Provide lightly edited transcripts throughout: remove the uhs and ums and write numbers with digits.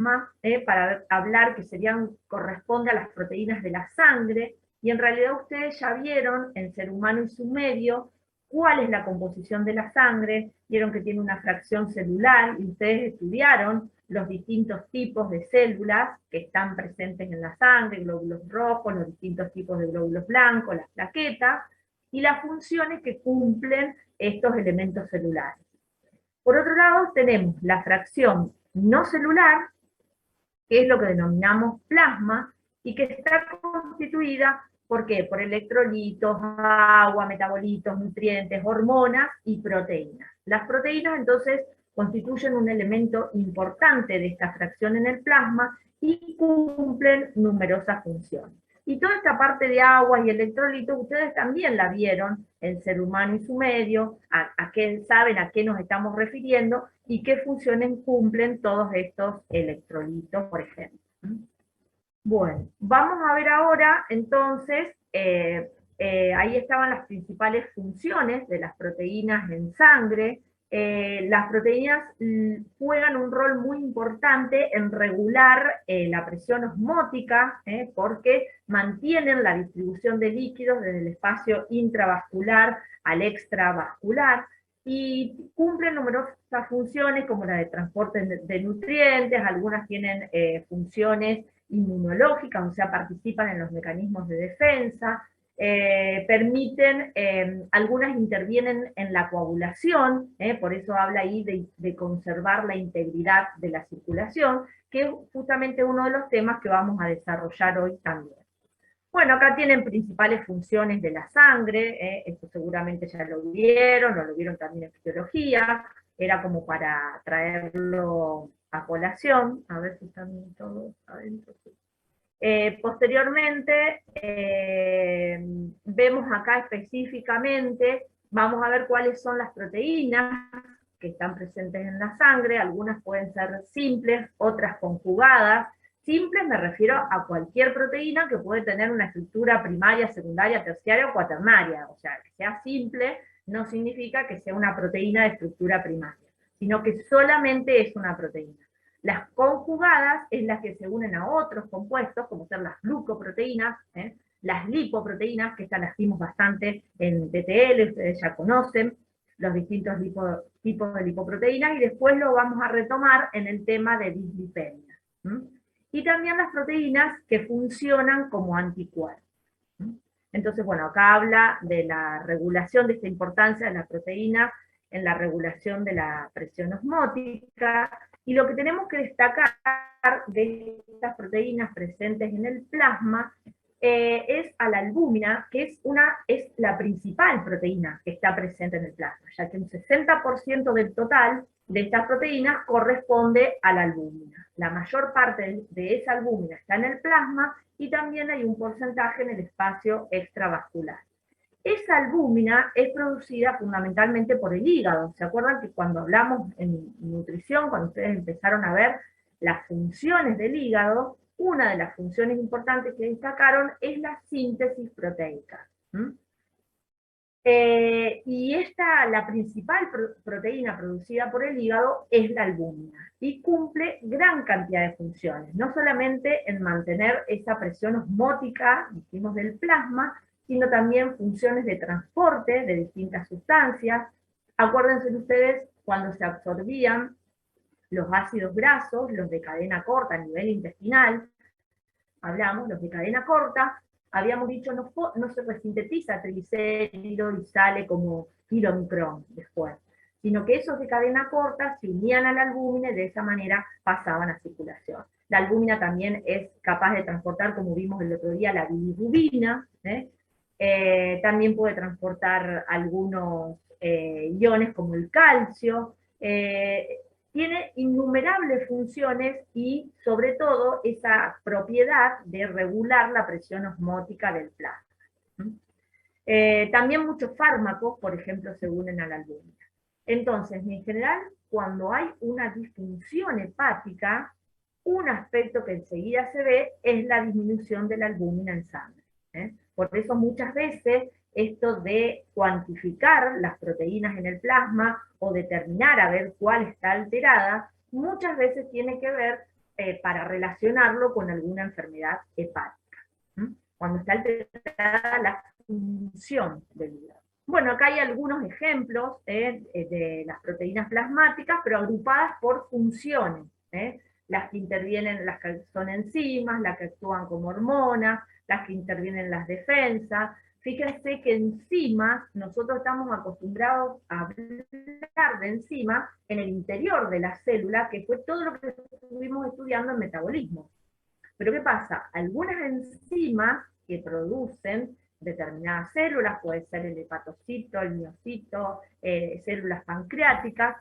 plasma, para hablar que corresponde a las proteínas de la sangre, y en realidad ustedes ya vieron en Ser Humano y su Medio cuál es la composición de la sangre, vieron que tiene una fracción celular, y ustedes estudiaron los distintos tipos de células que están presentes en la sangre, glóbulos rojos, los distintos tipos de glóbulos blancos, las plaquetas, y las funciones que cumplen estos elementos celulares. Por otro lado, tenemos la fracción no celular, que es lo que denominamos plasma, y que está constituida, ¿por qué? Por electrolitos, agua, metabolitos, nutrientes, hormonas y proteínas. Las proteínas, entonces, constituyen un elemento importante de esta fracción en el plasma y cumplen numerosas funciones. Y toda esta parte de agua y electrolitos, ustedes también la vieron en Ser Humano y su Medio, saben a qué nos estamos refiriendo y qué funciones cumplen todos estos electrolitos, por ejemplo. Bueno, vamos a ver ahora, entonces, ahí estaban las principales funciones de las proteínas en sangre. Las proteínas juegan un rol muy importante en regular la presión osmótica, porque mantienen la distribución de líquidos desde el espacio intravascular al extravascular, y cumplen numerosas funciones como la de transporte de nutrientes, algunas tienen funciones inmunológicas, o sea, participan en los mecanismos de defensa, algunas intervienen en la coagulación, por eso habla ahí de conservar la integridad de la circulación, que es justamente uno de los temas que vamos a desarrollar hoy también. Bueno, acá tienen principales funciones de la sangre, esto seguramente ya lo vieron también en fisiología, era como para traerlo a colación, a ver si están todos adentro. Posteriormente, vemos acá específicamente, vamos a ver cuáles son las proteínas que están presentes en la sangre, algunas pueden ser simples, otras conjugadas. Simples me refiero a cualquier proteína que puede tener una estructura primaria, secundaria, terciaria o cuaternaria, o sea, que sea simple no significa que sea una proteína de estructura primaria, sino que solamente es una proteína. Las conjugadas es las que se unen a otros compuestos, como ser las glucoproteínas, las lipoproteínas, que estas las vimos bastante en TTL, ustedes ya conocen los distintos tipos de lipoproteínas, y después lo vamos a retomar en el tema de dislipemia. Y también las proteínas que funcionan como anticuerpos. Entonces, bueno, acá habla de la regulación, de esta importancia de la proteína en la regulación de la presión osmótica, y lo que tenemos que destacar de estas proteínas presentes en el plasma es a la albúmina, que es la principal proteína que está presente en el plasma, ya que un 60% del total de estas proteínas corresponde a la albúmina. La mayor parte de esa albúmina está en el plasma, y también hay un porcentaje en el espacio extravascular. Esa albúmina es producida fundamentalmente por el hígado. ¿Se acuerdan que cuando hablamos en nutrición, cuando ustedes empezaron a ver las funciones del hígado, una de las funciones importantes que destacaron es la síntesis proteica? Y la principal proteína producida por el hígado es la albúmina, y cumple gran cantidad de funciones, no solamente en mantener esa presión osmótica, dijimos, del plasma, sino también funciones de transporte de distintas sustancias. Acuérdense ustedes cuando se absorbían los ácidos grasos, los de cadena corta a nivel intestinal, hablamos, los de cadena corta, habíamos dicho, no se resintetiza triglicérido y sale como kilomicrón después, sino que esos de cadena corta se unían a la albúmina y de esa manera pasaban a circulación. La albúmina también es capaz de transportar, como vimos el otro día, la bilirrubina, también puede transportar algunos iones como el calcio, tiene innumerables funciones, y sobre todo esa propiedad de regular la presión osmótica del plasma. También muchos fármacos, por ejemplo, se unen a la albúmina. Entonces, en general, cuando hay una disfunción hepática, un aspecto que enseguida se ve es la disminución de la albúmina en sangre. Por eso muchas veces esto de cuantificar las proteínas en el plasma o determinar a ver cuál está alterada, muchas veces tiene que ver para relacionarlo con alguna enfermedad hepática, cuando está alterada la función del hígado. Bueno, acá hay algunos ejemplos de las proteínas plasmáticas, pero agrupadas por funciones. Las que intervienen, las que son enzimas, las que actúan como hormonas, las que intervienen en las defensas. Fíjense que enzimas, nosotros estamos acostumbrados a hablar de enzimas en el interior de la célula, que fue todo lo que estuvimos estudiando en metabolismo. Pero ¿qué pasa? Algunas enzimas que producen determinadas células, puede ser el hepatocito, el miocito, células pancreáticas,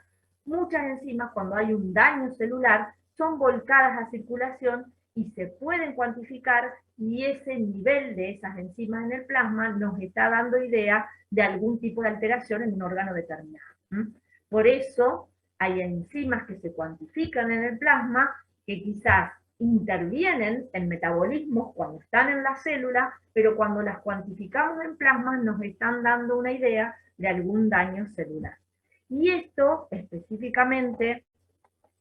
muchas enzimas cuando hay un daño celular son volcadas a circulación y se pueden cuantificar, y ese nivel de esas enzimas en el plasma nos está dando idea de algún tipo de alteración en un órgano determinado. Por eso hay enzimas que se cuantifican en el plasma que quizás intervienen en metabolismos cuando están en la célula, pero cuando las cuantificamos en plasma nos están dando una idea de algún daño celular. Y esto, específicamente,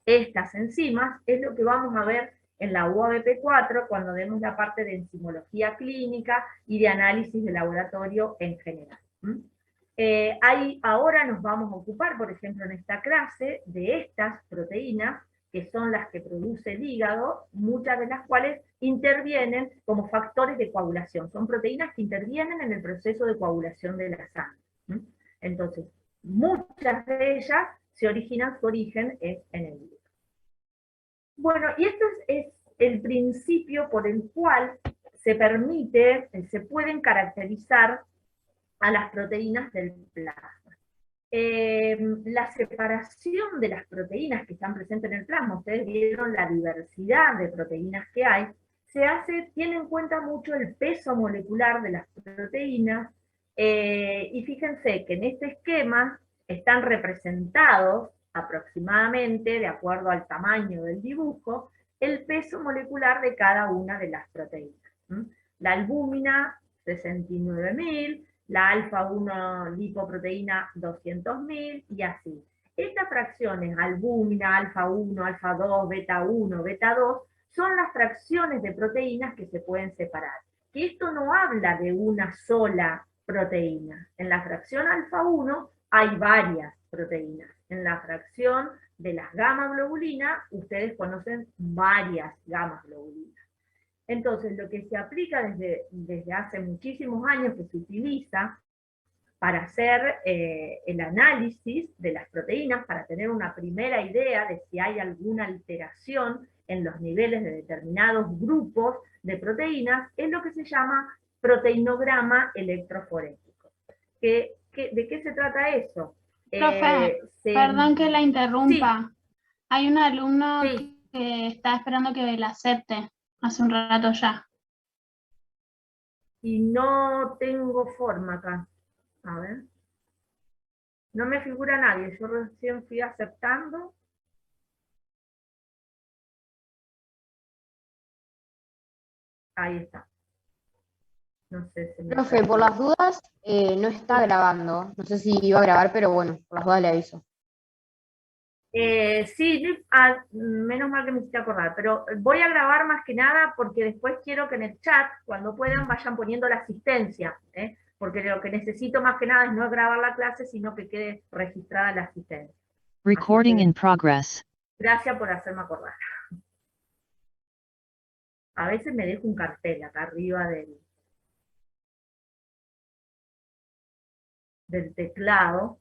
estas enzimas, es lo que vamos a ver en la UABP4 cuando vemos la parte de enzimología clínica y de análisis de laboratorio en general. Ahora nos vamos a ocupar, por ejemplo, en esta clase, de estas proteínas, que son las que produce el hígado, muchas de las cuales intervienen como factores de coagulación. Son proteínas que intervienen en el proceso de coagulación de la sangre. Entonces, muchas de ellas se originan, su origen es en el hígado. Bueno, y esto es el principio por el cual se permite, se pueden caracterizar a las proteínas del plasma. La separación de las proteínas que están presentes en el plasma, ustedes vieron la diversidad de proteínas que hay, tiene en cuenta mucho el peso molecular de las proteínas, y fíjense que en este esquema están representados aproximadamente, de acuerdo al tamaño del dibujo, el peso molecular de cada una de las proteínas. La albúmina, 69.000, la alfa-1 lipoproteína 200.000 y así. Estas fracciones, albúmina, alfa-1, alfa-2, beta-1, beta-2, son las fracciones de proteínas que se pueden separar. Que esto no habla de una sola proteína. En la fracción alfa-1 hay varias proteínas. En la fracción de las gamma-globulinas, ustedes conocen varias gamma-globulinas. Entonces, lo que se aplica desde hace muchísimos años, que se utiliza para hacer el análisis de las proteínas, para tener una primera idea de si hay alguna alteración en los niveles de determinados grupos de proteínas, es lo que se llama proteinograma electroforético. ¿De qué se trata eso? Profe, perdón que la interrumpa. Sí. Hay un alumno Sí. que está esperando que la acepte hace un rato ya. Y no tengo forma acá. A ver. No me figura nadie, yo recién fui aceptando. Ahí está. No sé si me Profe, por las dudas, no está grabando. No sé si iba a grabar, pero bueno, por las dudas le aviso. Sí, menos mal que me hiciste acordar, pero voy a grabar más que nada porque después quiero que en el chat, cuando puedan, vayan poniendo la asistencia, porque lo que necesito más que nada es no grabar la clase, sino que quede registrada la asistencia. Recording in progress. Gracias por hacerme acordar. A veces me dejo un cartel acá arriba del teclado.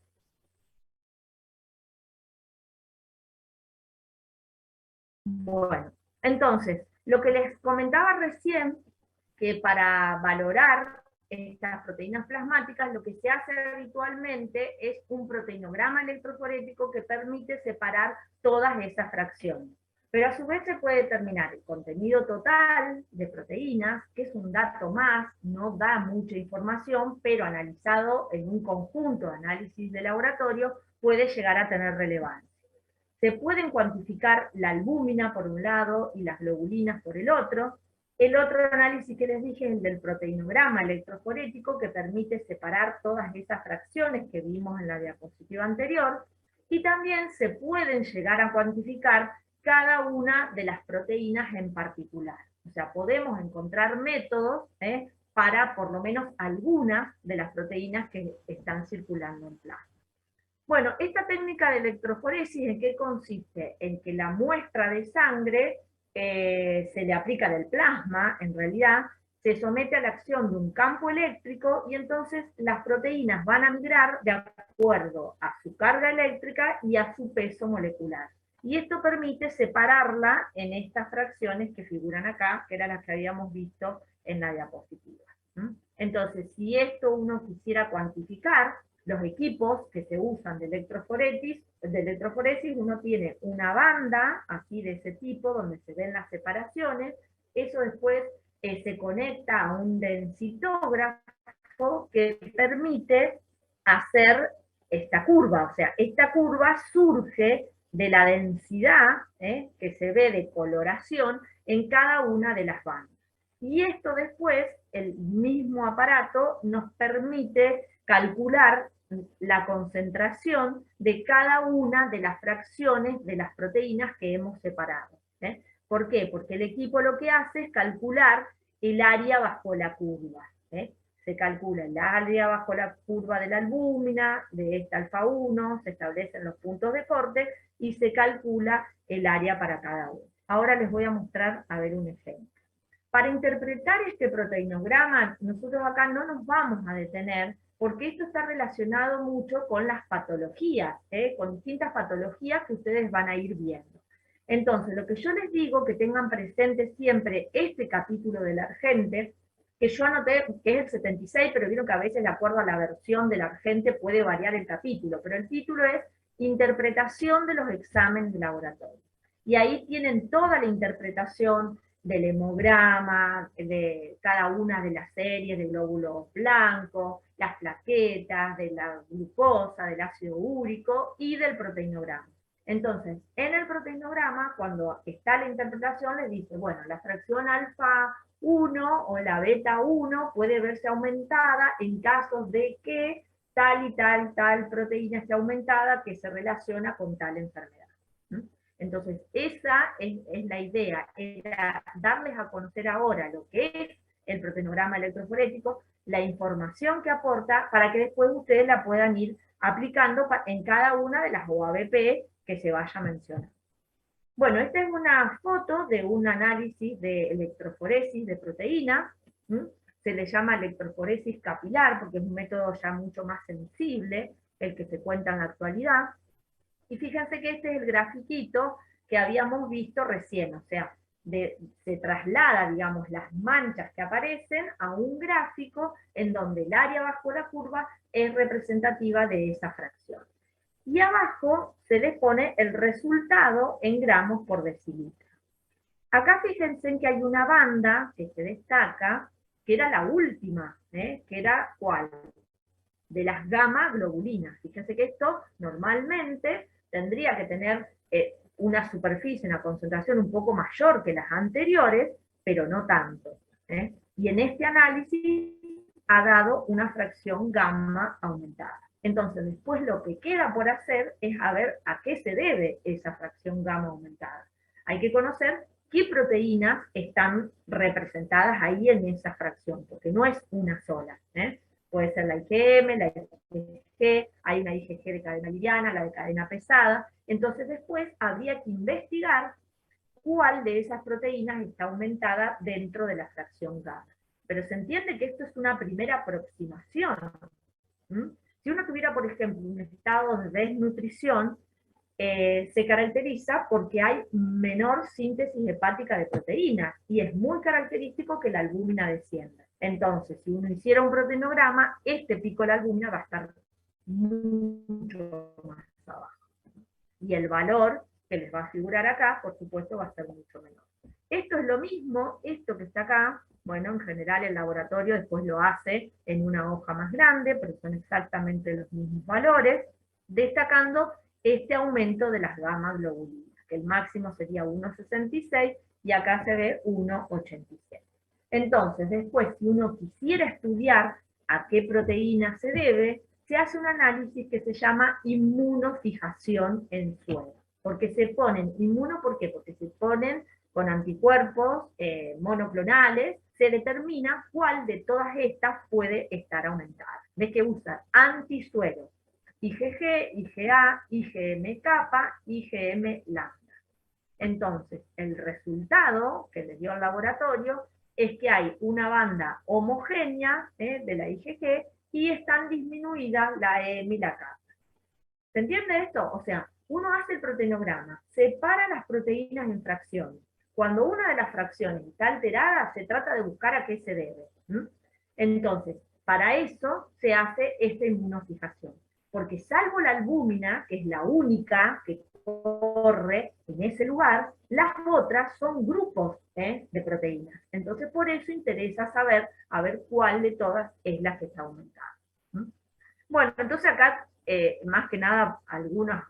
Bueno, entonces, lo que les comentaba recién, que para valorar estas proteínas plasmáticas, lo que se hace habitualmente es un proteinograma electroforético que permite separar todas esas fracciones. Pero a su vez se puede determinar el contenido total de proteínas, que es un dato más, no da mucha información, pero analizado en un conjunto de análisis de laboratorio puede llegar a tener relevancia. Se pueden cuantificar la albúmina por un lado y las globulinas por el otro. El otro análisis que les dije es el del proteinograma electroforético, que permite separar todas esas fracciones que vimos en la diapositiva anterior, y también se pueden llegar a cuantificar cada una de las proteínas en particular. O sea, podemos encontrar métodos para por lo menos algunas de las proteínas que están circulando en plasma. Bueno, esta técnica de electroforesis, ¿en qué consiste? En que la muestra de sangre se le aplica del plasma, en realidad, se somete a la acción de un campo eléctrico y entonces las proteínas van a migrar de acuerdo a su carga eléctrica y a su peso molecular. Y esto permite separarla en estas fracciones que figuran acá, que eran las que habíamos visto en la diapositiva. Entonces, si esto uno quisiera cuantificar, los equipos que se usan de electroforesis, uno tiene una banda, así de ese tipo, donde se ven las separaciones, eso después se conecta a un densitógrafo que permite hacer esta curva, o sea, esta curva surge de la densidad que se ve de coloración en cada una de las bandas. Y esto después, el mismo aparato nos permite calcular la concentración de cada una de las fracciones de las proteínas que hemos separado. ¿Por qué? Porque el equipo lo que hace es calcular el área bajo la curva. Se calcula el área bajo la curva de la albúmina, de esta alfa 1, se establecen los puntos de corte y se calcula el área para cada uno. Ahora les voy a mostrar, a ver, un ejemplo. Para interpretar este proteinograma, nosotros acá no nos vamos a detener, porque esto está relacionado mucho con las patologías, con distintas patologías que ustedes van a ir viendo. Entonces, lo que yo les digo, que tengan presente siempre este capítulo del Argente, que yo anoté que es el 76, pero vieron que a veces de acuerdo a la versión del Argente puede variar el capítulo, pero el título es Interpretación de los exámenes de laboratorio. Y ahí tienen toda la interpretación del hemograma, de cada una de las series de glóbulos blancos, las plaquetas, de la glucosa, del ácido úrico y del proteinograma. Entonces, en el proteinograma, cuando está la interpretación, les dice, bueno, la fracción alfa 1 o la beta 1 puede verse aumentada en casos de que tal y tal proteína esté aumentada que se relaciona con tal enfermedad. Entonces, esa es la idea, era darles a conocer ahora lo que es el proteinograma electroforético, la información que aporta, para que después ustedes la puedan ir aplicando en cada una de las OABP que se vaya a mencionar. Bueno, esta es una foto de un análisis de electroforesis de proteínas, se le llama electroforesis capilar, porque es un método ya mucho más sensible, el que se cuenta en la actualidad. Y fíjense que este es el grafiquito que habíamos visto recién, o sea, se traslada, digamos, las manchas que aparecen a un gráfico en donde el área bajo la curva es representativa de esa fracción. Y abajo se les pone el resultado en gramos por decilitro. Acá fíjense que hay una banda que se destaca, que era la última, que era ¿cuál? De las gamma globulinas. Fíjense que esto normalmente tendría que tener una superficie, una concentración un poco mayor que las anteriores, pero no tanto. Y en este análisis ha dado una fracción gamma aumentada. Entonces, después lo que queda por hacer es a ver a qué se debe esa fracción gamma aumentada. Hay que conocer qué proteínas están representadas ahí en esa fracción, porque no es una sola. Puede ser la IgM, la IgG, hay una IgG de cadena liviana, la de cadena pesada. Entonces después habría que investigar cuál de esas proteínas está aumentada dentro de la fracción gamma. Pero se entiende que esto es una primera aproximación. Si uno tuviera, por ejemplo, un estado de desnutrición, se caracteriza porque hay menor síntesis hepática de proteínas, y es muy característico que la albúmina descienda. Entonces, si uno hiciera un proteinograma, este pico de la albúmina va a estar mucho más abajo. Y el valor que les va a figurar acá, por supuesto, va a ser mucho menor. Esto es lo mismo, esto que está acá, bueno, en general el laboratorio después lo hace en una hoja más grande, pero son exactamente los mismos valores, destacando este aumento de las gamma globulinas, que el máximo sería 1,66 y acá se ve 1,87. Entonces, después, si uno quisiera estudiar a qué proteína se debe, se hace un análisis que se llama inmunofijación en suero. Porque se ponen inmuno, ¿por qué? Porque se ponen con anticuerpos monoclonales, se determina cuál de todas estas puede estar aumentada. ¿Ves que usa antisueros? IgG, IgA, IgM-kappa, IgM lambda. Entonces, el resultado que les dio el laboratorio es que hay una banda homogénea de la IgG y están disminuidas la EM y la kappa. ¿Se entiende esto? O sea, uno hace el proteinograma, separa las proteínas en fracciones. Cuando una de las fracciones está alterada, se trata de buscar a qué se debe. Entonces, para eso se hace esta inmunofijación. Porque salvo la albúmina, que es la única que corre en ese lugar, las otras son grupos de proteínas. Entonces, por eso interesa saber, a ver cuál de todas es la que está aumentada. Bueno, entonces acá, más que nada, algunos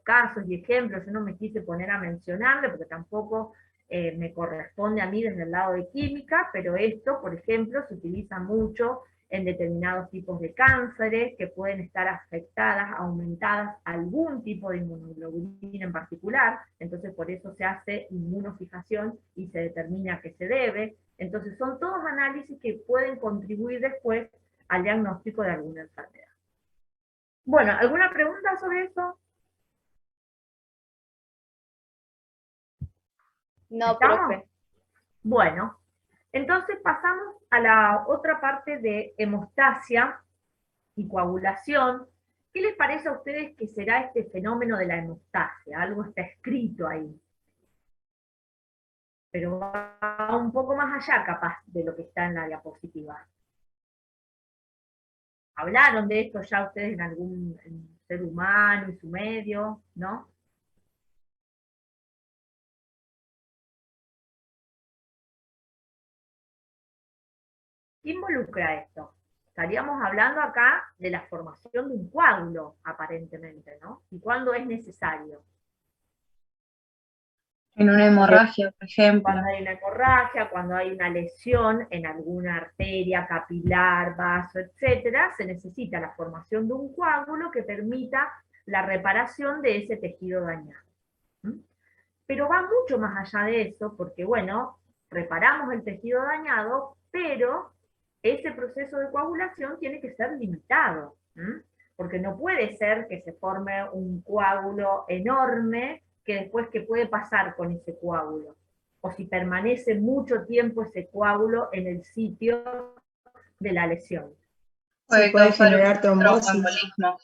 casos y ejemplos, yo no me quise poner a mencionarle, porque tampoco me corresponde a mí desde el lado de química, pero esto, por ejemplo, se utiliza mucho en determinados tipos de cánceres que pueden estar afectadas, aumentadas algún tipo de inmunoglobulina en particular, entonces por eso se hace inmunofijación y se determina a qué se debe. Entonces son todos análisis que pueden contribuir después al diagnóstico de alguna enfermedad. Bueno, ¿alguna pregunta sobre eso? No, ¿Estamos? profe. Bueno, entonces pasamos a la otra parte de hemostasia y coagulación. ¿Qué les parece a ustedes que será este fenómeno de la hemostasia? Algo está escrito ahí. Pero va un poco más allá, capaz, de lo que está en la diapositiva. ¿Hablaron de esto ya ustedes en algún ser humano y su medio, no? ¿Qué involucra esto? Estaríamos hablando acá de la formación de un coágulo, aparentemente, ¿no? ¿Y cuándo es necesario? En una hemorragia, por ejemplo. Cuando hay una hemorragia, cuando hay una lesión en alguna arteria, capilar, vaso, etcétera, se necesita la formación de un coágulo que permita la reparación de ese tejido dañado. Pero va mucho más allá de eso, porque bueno, reparamos el tejido dañado, pero ese proceso de coagulación tiene que ser limitado, porque no puede ser que se forme un coágulo enorme, que después, ¿qué puede pasar con ese coágulo? O si permanece mucho tiempo ese coágulo en el sitio de la lesión. Puede causar generar trombosis. tromboembolismo.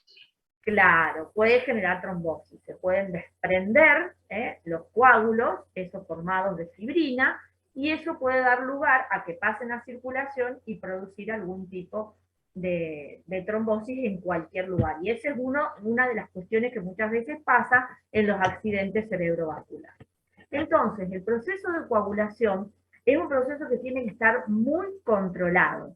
Claro, puede generar trombosis, se pueden desprender los coágulos, esos formados de fibrina, y eso puede dar lugar a que pasen a circulación y producir algún tipo de trombosis en cualquier lugar. Y esa es una de las cuestiones que muchas veces pasa en los accidentes cerebrovasculares. Entonces, el proceso de coagulación es un proceso que tiene que estar muy controlado.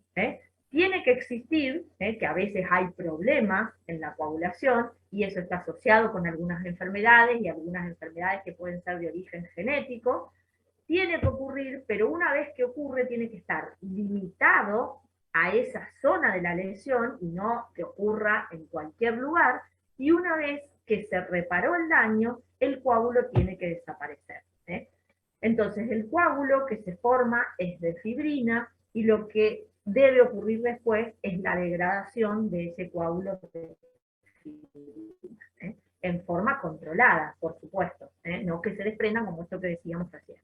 Tiene que existir, que a veces hay problemas en la coagulación, y eso está asociado con algunas enfermedades, y algunas enfermedades que pueden ser de origen genético. Tiene que ocurrir, pero una vez que ocurre tiene que estar limitado a esa zona de la lesión, y no que ocurra en cualquier lugar, y una vez que se reparó el daño, el coágulo tiene que desaparecer. Entonces el coágulo que se forma es de fibrina, y lo que debe ocurrir después es la degradación de ese coágulo de fibrina, en forma controlada, por supuesto, no que se desprendan como esto que decíamos recién.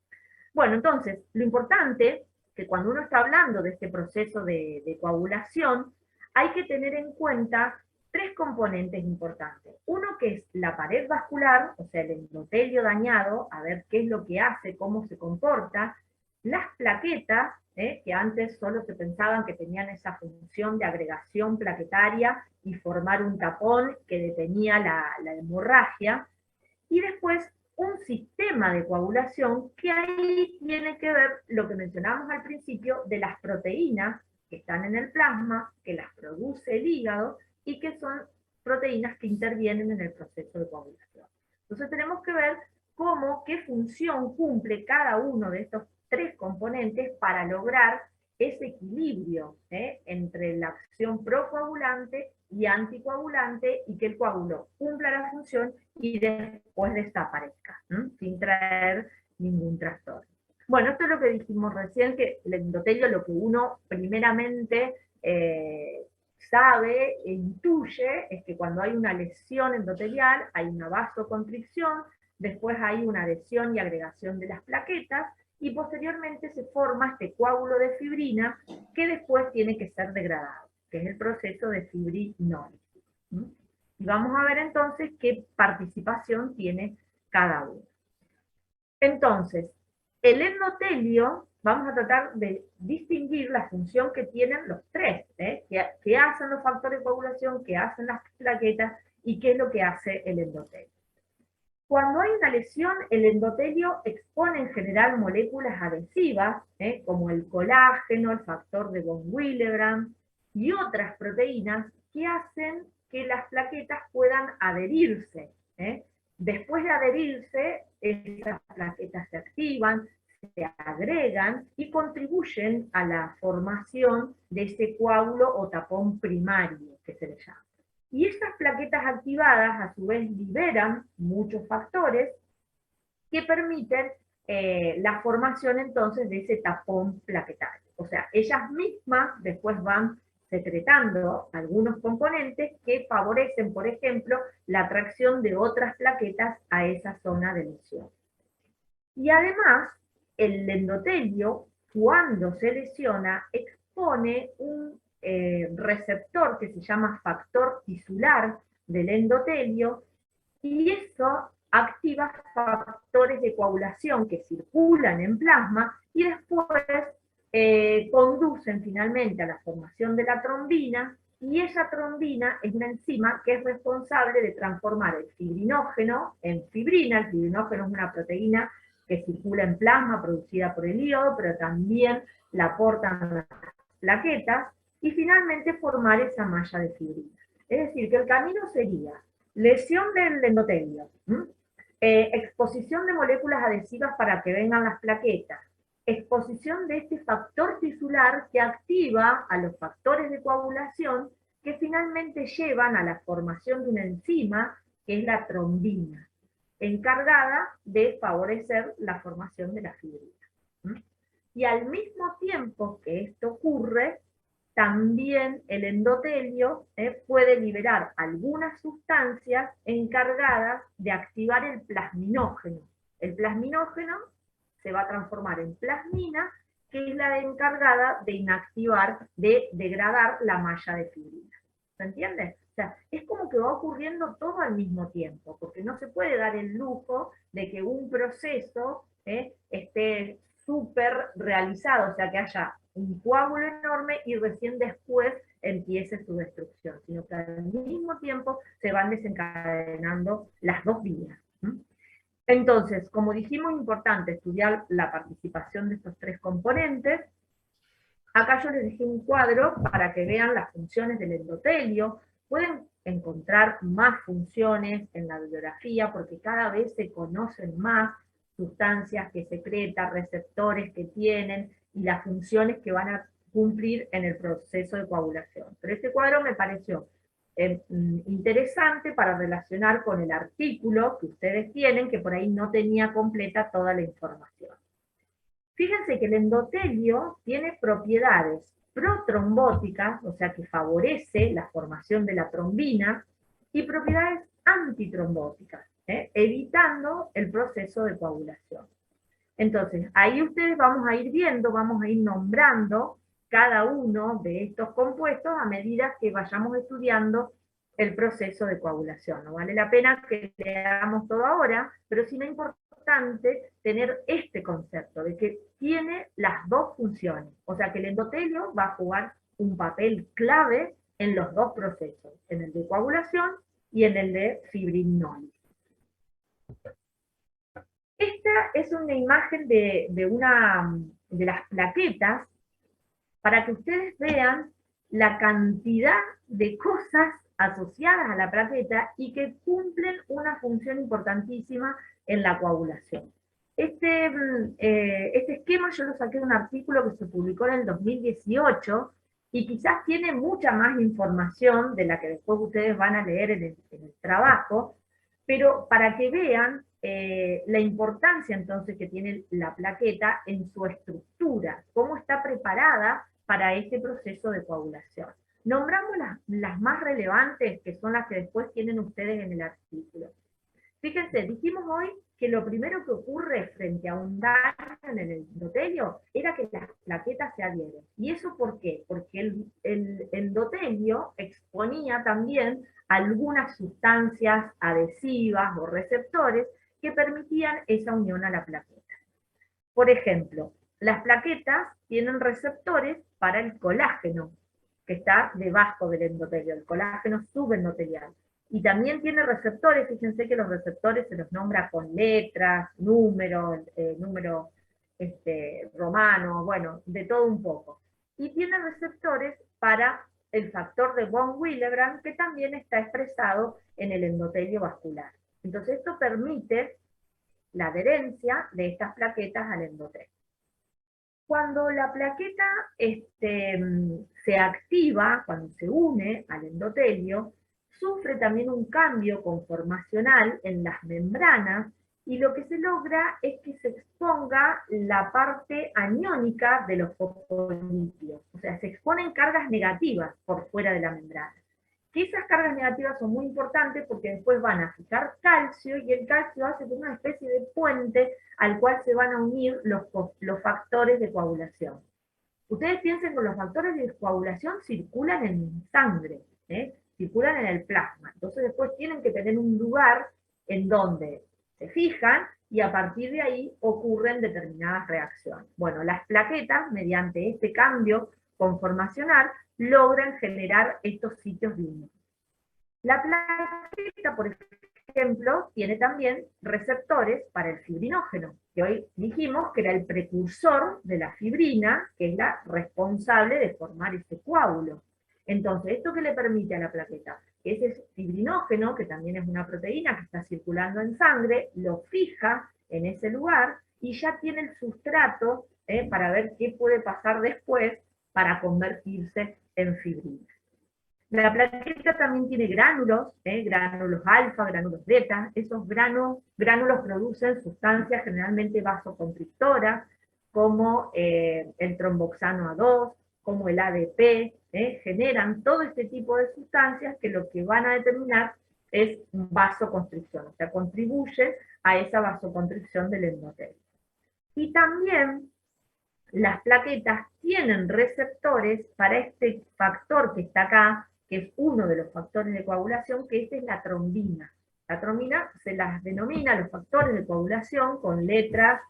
Bueno, entonces, lo importante que cuando uno está hablando de este proceso de coagulación, hay que tener en cuenta tres componentes importantes. Uno que es la pared vascular, o sea, el endotelio dañado, a ver qué es lo que hace, cómo se comporta, las plaquetas, que antes solo se pensaban que tenían esa función de agregación plaquetaria y formar un tapón que detenía la hemorragia, y después un sistema de coagulación que ahí tiene que ver lo que mencionamos al principio de las proteínas que están en el plasma, que las produce el hígado, y que son proteínas que intervienen en el proceso de coagulación. Entonces tenemos que ver qué función cumple cada uno de estos tres componentes para lograr ese equilibrio entre la acción procoagulante y anticoagulante, y que el coágulo cumpla la función y después desaparezca, sin traer ningún trastorno. Bueno, esto es lo que dijimos recién, que el endotelio, lo que uno primeramente sabe e intuye, es que cuando hay una lesión endotelial, hay una vasoconstricción, después hay una adhesión y agregación de las plaquetas, y posteriormente se forma este coágulo de fibrina, que después tiene que ser degradado, que es el proceso de fibrinólisis. Y vamos a ver entonces qué participación tiene cada uno. Entonces, el endotelio, vamos a tratar de distinguir la función que tienen los tres, qué hacen los factores de coagulación, qué hacen las plaquetas y qué es lo que hace el endotelio. Cuando hay una lesión, el endotelio expone en general moléculas adhesivas, como el colágeno, el factor de von Willebrand y otras proteínas que hacen que las plaquetas puedan adherirse. Después de adherirse, esas plaquetas se activan, se agregan y contribuyen a la formación de ese coágulo o tapón primario, que se le llama. Y estas plaquetas activadas, a su vez, liberan muchos factores que permiten la formación entonces de ese tapón plaquetario. O sea, ellas mismas después van secretando algunos componentes que favorecen, por ejemplo, la atracción de otras plaquetas a esa zona de lesión. Y además, el endotelio, cuando se lesiona, expone un receptor que se llama factor tisular del endotelio, y eso activa factores de coagulación que circulan en plasma y después conducen finalmente a la formación de la trombina, y esa trombina es una enzima que es responsable de transformar el fibrinógeno en fibrina. El fibrinógeno es una proteína que circula en plasma producida por el hígado, pero también la aportan las plaquetas, y finalmente formar esa malla de fibrina. Es decir, que el camino sería lesión del endotelio, exposición de moléculas adhesivas para que vengan las plaquetas, exposición de este factor tisular que activa a los factores de coagulación que finalmente llevan a la formación de una enzima que es la trombina, encargada de favorecer la formación de la fibrina. Y al mismo tiempo que esto ocurre, también el endotelio puede liberar algunas sustancias encargadas de activar el plasminógeno. El plasminógeno se va a transformar en plasmina, que es la encargada de inactivar, de degradar la malla de fibrina. ¿Se entiende? O sea, es como que va ocurriendo todo al mismo tiempo, porque no se puede dar el lujo de que un proceso esté súper realizado, o sea, que haya un coágulo enorme y recién después empiece su destrucción, sino que al mismo tiempo se van desencadenando las dos vías. Entonces, como dijimos, es importante estudiar la participación de estos tres componentes. Acá yo les dejé un cuadro para que vean las funciones del endotelio. Pueden encontrar más funciones en la bibliografía, porque cada vez se conocen más sustancias que secretan, receptores que tienen, y las funciones que van a cumplir en el proceso de coagulación. Pero este cuadro me pareció interesante para relacionar con el artículo que ustedes tienen, que por ahí no tenía completa toda la información. Fíjense que el endotelio tiene propiedades protrombóticas, o sea que favorece la formación de la trombina, y propiedades antitrombóticas, evitando el proceso de coagulación. Entonces, ahí ustedes vamos a ir viendo, vamos a ir nombrando cada uno de estos compuestos a medida que vayamos estudiando el proceso de coagulación. No vale la pena que leamos todo ahora, pero sí es importante tener este concepto de que tiene las dos funciones. O sea que el endotelio va a jugar un papel clave en los dos procesos, en el de coagulación y en el de fibrinólisis. Esta es una imagen de las plaquetas para que ustedes vean la cantidad de cosas asociadas a la plaqueta y que cumplen una función importantísima en la coagulación. Este esquema yo lo saqué de un artículo que se publicó en el 2018 y quizás tiene mucha más información de la que después ustedes van a leer en el trabajo, pero para que vean la importancia entonces que tiene la plaqueta en su estructura, cómo está preparada para este proceso de coagulación. Nombramos las más relevantes, que son las que después tienen ustedes en el artículo. Fíjense, dijimos hoy que lo primero que ocurre frente a un daño en el endotelio era que las plaquetas se adhieren. ¿Y eso por qué? Porque el endotelio exponía también algunas sustancias adhesivas o receptores que permitían esa unión a la plaqueta. Por ejemplo, las plaquetas tienen receptores para el colágeno, que está debajo del endotelio, el colágeno subendotelial. Y también tiene receptores, fíjense que los receptores se los nombra con letras, número romano, bueno, de todo un poco. Y tiene receptores para el factor de von Willebrand, que también está expresado en el endotelio vascular. Entonces esto permite la adherencia de estas plaquetas al endotelio. Cuando la plaqueta se activa, cuando se une al endotelio, sufre también un cambio conformacional en las membranas, y lo que se logra es que se exponga la parte aniónica de los fosfolípidos, o sea, se exponen cargas negativas por fuera de la membrana. Que esas cargas negativas son muy importantes porque después van a fijar calcio, y el calcio hace como una especie de puente al cual se van a unir los factores de coagulación. Ustedes piensen que los factores de coagulación circulan en sangre, circulan en el plasma, entonces después tienen que tener un lugar en donde se fijan, y a partir de ahí ocurren determinadas reacciones. Bueno, las plaquetas, mediante este cambio conformacional, logran generar estos sitios de unión. La plaqueta, por ejemplo, tiene también receptores para el fibrinógeno, que hoy dijimos que era el precursor de la fibrina, que es la responsable de formar este coágulo. Entonces, ¿esto qué le permite a la plaqueta? Ese fibrinógeno, que también es una proteína que está circulando en sangre, lo fija en ese lugar y ya tiene el sustrato para ver qué puede pasar después para convertirse en fibrina. La plaqueta también tiene gránulos, gránulos alfa, gránulos beta. Esos gránulos producen sustancias generalmente vasoconstrictoras, como el tromboxano A2, como el ADP, generan todo este tipo de sustancias que lo que van a determinar es vasoconstricción, o sea, contribuyen a esa vasoconstricción del endotelio. Y también las plaquetas tienen receptores para este factor que está acá, que es uno de los factores de coagulación, que es la trombina. La trombina se las denomina los factores de coagulación con letras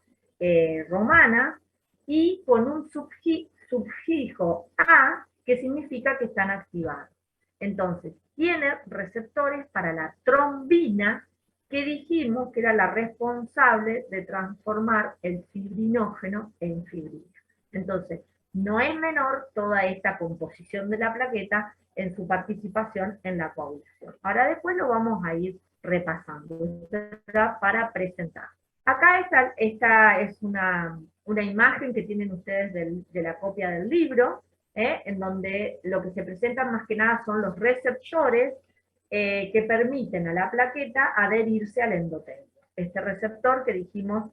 romanas y con un sufijo A, que significa que están activados. Entonces, tiene receptores para la trombina, que dijimos que era la responsable de transformar el fibrinógeno en fibrina. Entonces, no es menor toda esta composición de la plaqueta en su participación en la coagulación. Ahora después lo vamos a ir repasando para presentar. Acá esta es una imagen que tienen ustedes de la copia del libro, en donde lo que se presentan más que nada son los receptores que permiten a la plaqueta adherirse al endotelio. Este receptor que dijimos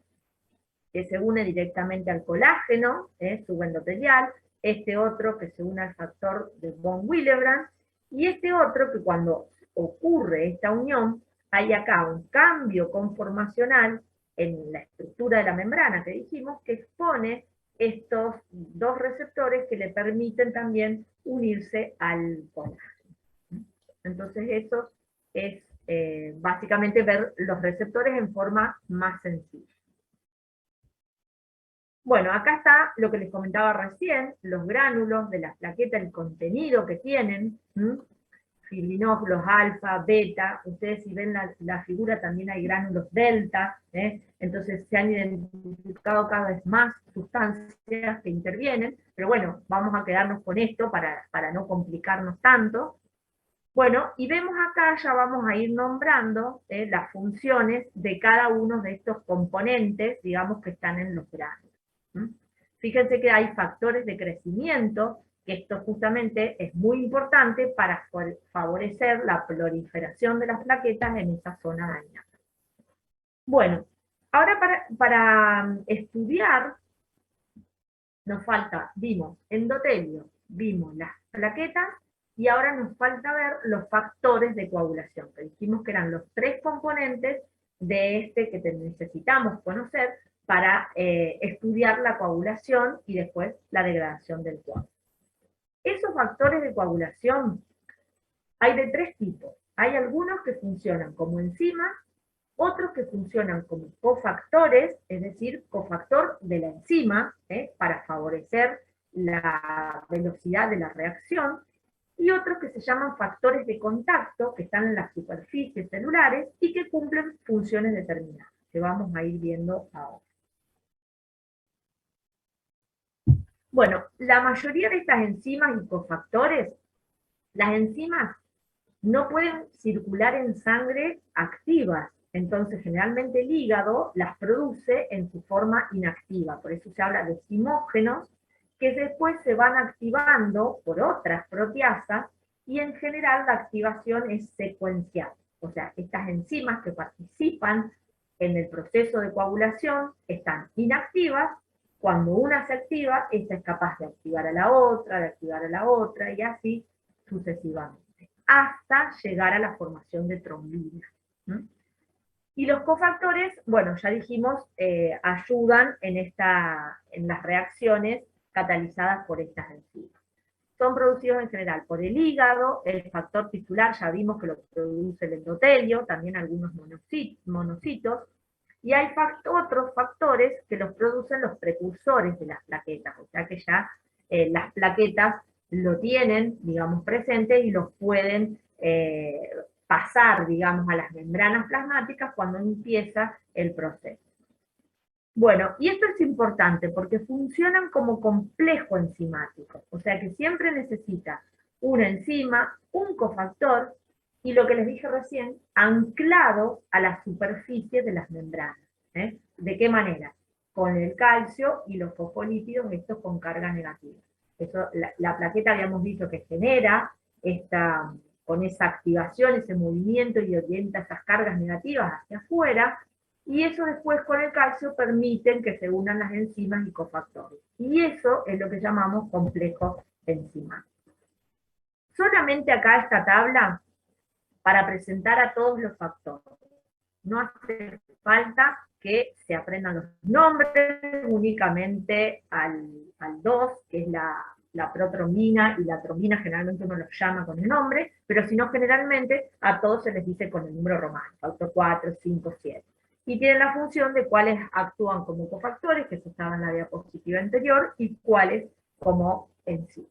que se une directamente al colágeno subendotelial, este otro que se une al factor de von Willebrand, y este otro que cuando ocurre esta unión, hay acá un cambio conformacional en la estructura de la membrana que dijimos, que expone estos dos receptores que le permiten también unirse al colágeno. Entonces eso es básicamente ver los receptores en forma más sencilla. Bueno, acá está lo que les comentaba recién, los gránulos de la plaqueta, el contenido que tienen, fibrinógenos alfa, beta. Ustedes si ven la figura también hay gránulos delta, entonces se han identificado cada vez más sustancias que intervienen, pero bueno, vamos a quedarnos con esto para no complicarnos tanto. Bueno, y vemos acá, ya vamos a ir nombrando las funciones de cada uno de estos componentes, digamos, que están en los granos. ¿Mm? Fíjense que hay factores de crecimiento, que esto justamente es muy importante para favorecer la proliferación de las plaquetas en esa zona dañada. Bueno, ahora para estudiar, nos falta, vimos endotelio, vimos las plaquetas, y ahora nos falta ver los factores de coagulación, que dijimos que eran los 3 componentes de este que necesitamos conocer para estudiar la coagulación y después la degradación del coágulo. Esos factores de coagulación hay de 3 tipos. Hay algunos que funcionan como enzimas, otros que funcionan como cofactores, es decir, cofactor de la enzima, para favorecer la velocidad de la reacción, y otros que se llaman factores de contacto, que están en las superficies celulares y que cumplen funciones determinadas, que vamos a ir viendo ahora. Bueno, la mayoría de estas enzimas y cofactores, las enzimas no pueden circular en sangre activas, entonces generalmente el hígado las produce en su forma inactiva, por eso se habla de zimógenos, que después se van activando por otras proteasas, y en general la activación es secuencial, o sea, estas enzimas que participan en el proceso de coagulación están inactivas. Cuando una se activa, esta es capaz de activar a la otra, y así sucesivamente, hasta llegar a la formación de trombina. ¿Mm? Y los cofactores, bueno, ya dijimos, ayudan en las reacciones catalizadas por estas enzimas. Son producidos en general por el hígado, el factor tisular ya vimos que lo produce el endotelio, también algunos monocitos, y hay otros factores que los producen los precursores de las plaquetas, o sea que ya las plaquetas lo tienen, digamos, presente y los pueden pasar, digamos, a las membranas plasmáticas cuando empieza el proceso. Bueno, y esto es importante porque funcionan como complejo enzimático, o sea que siempre necesita una enzima, un cofactor, y lo que les dije recién, anclado a la superficie de las membranas. ¿De qué manera? Con el calcio y los fosfolípidos, estos con carga negativa. Eso, la plaqueta habíamos dicho que genera con esa activación, ese movimiento, y orienta esas cargas negativas hacia afuera, y eso después con el calcio permiten que se unan las enzimas y cofactores. Y eso es lo que llamamos complejo enzimático. Solamente acá esta tabla para presentar a todos los factores. No hace falta que se aprendan los nombres, únicamente al 2, que es la protrombina, y la trombina generalmente uno los llama con el nombre, pero si no, generalmente a todos se les dice con el número romano, factor 4, 5, 7. Y tienen la función de cuáles actúan como cofactores, que eso estaba en la diapositiva anterior, y cuáles como enzimas.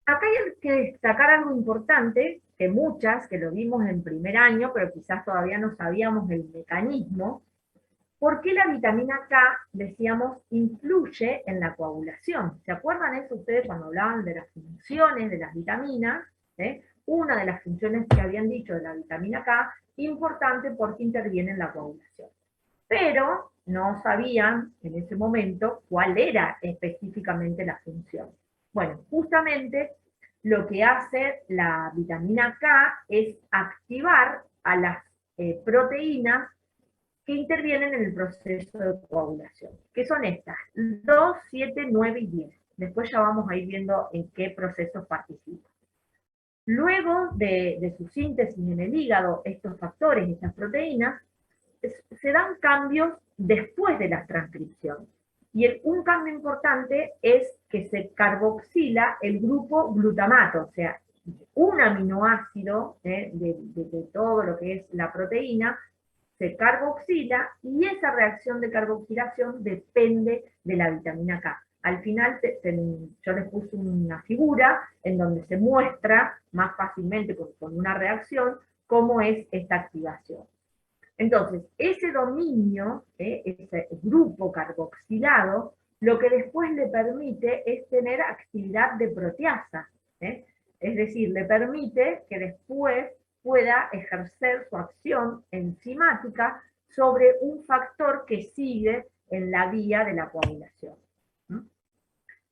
Acá hay que destacar algo importante, que muchas, que lo vimos en primer año, pero quizás todavía no sabíamos el mecanismo. ¿Por qué la vitamina K, decíamos, influye en la coagulación? ¿Se acuerdan eso ustedes cuando hablaban de las funciones de las vitaminas? Una de las funciones que habían dicho de la vitamina K, importante porque interviene en la coagulación. Pero no sabían en ese momento cuál era específicamente la función. Bueno, justamente lo que hace la vitamina K es activar a las proteínas que intervienen en el proceso de coagulación, que son estas, 2, 7, 9 y 10. Después ya vamos a ir viendo en qué procesos participan. Luego de su síntesis en el hígado, estos factores, estas proteínas, se dan cambios después de la transcripción. Y un cambio importante es que se carboxila el grupo glutamato, o sea, un aminoácido de todo lo que es la proteína, se carboxila, y esa reacción de carboxilación depende de la vitamina K. Al final yo les puse una figura en donde se muestra más fácilmente con una reacción cómo es esta activación. Entonces, ese dominio, ese grupo carboxilado, lo que después le permite es tener actividad de proteasa. Es decir, le permite que después pueda ejercer su acción enzimática sobre un factor que sigue en la vía de la coagulación.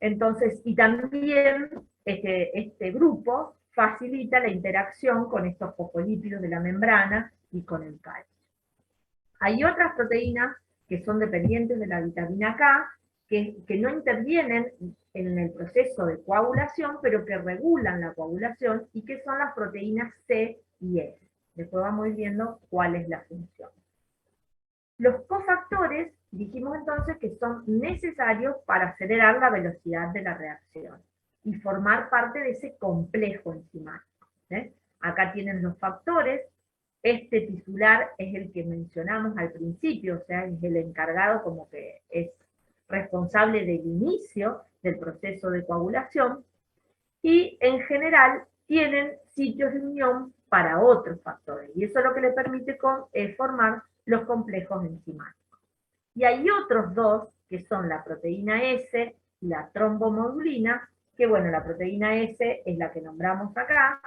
Entonces, y también este grupo facilita la interacción con estos fosfolípidos de la membrana y con el calcio. Hay otras proteínas que son dependientes de la vitamina K, que no intervienen en el proceso de coagulación, pero que regulan la coagulación, y que son las proteínas C y S. Después vamos a ir viendo cuál es la función. Los cofactores, dijimos entonces que son necesarios para acelerar la velocidad de la reacción y formar parte de ese complejo enzimático. Acá tienen los factores. Este tisular es el que mencionamos al principio, o sea, es el encargado, como que es responsable del inicio del proceso de coagulación, y en general tienen sitios de unión para otros factores, y eso es lo que le permite formar los complejos enzimáticos. Y hay otros dos, que son la proteína S y la trombomodulina, que bueno, la proteína S es la que nombramos acá,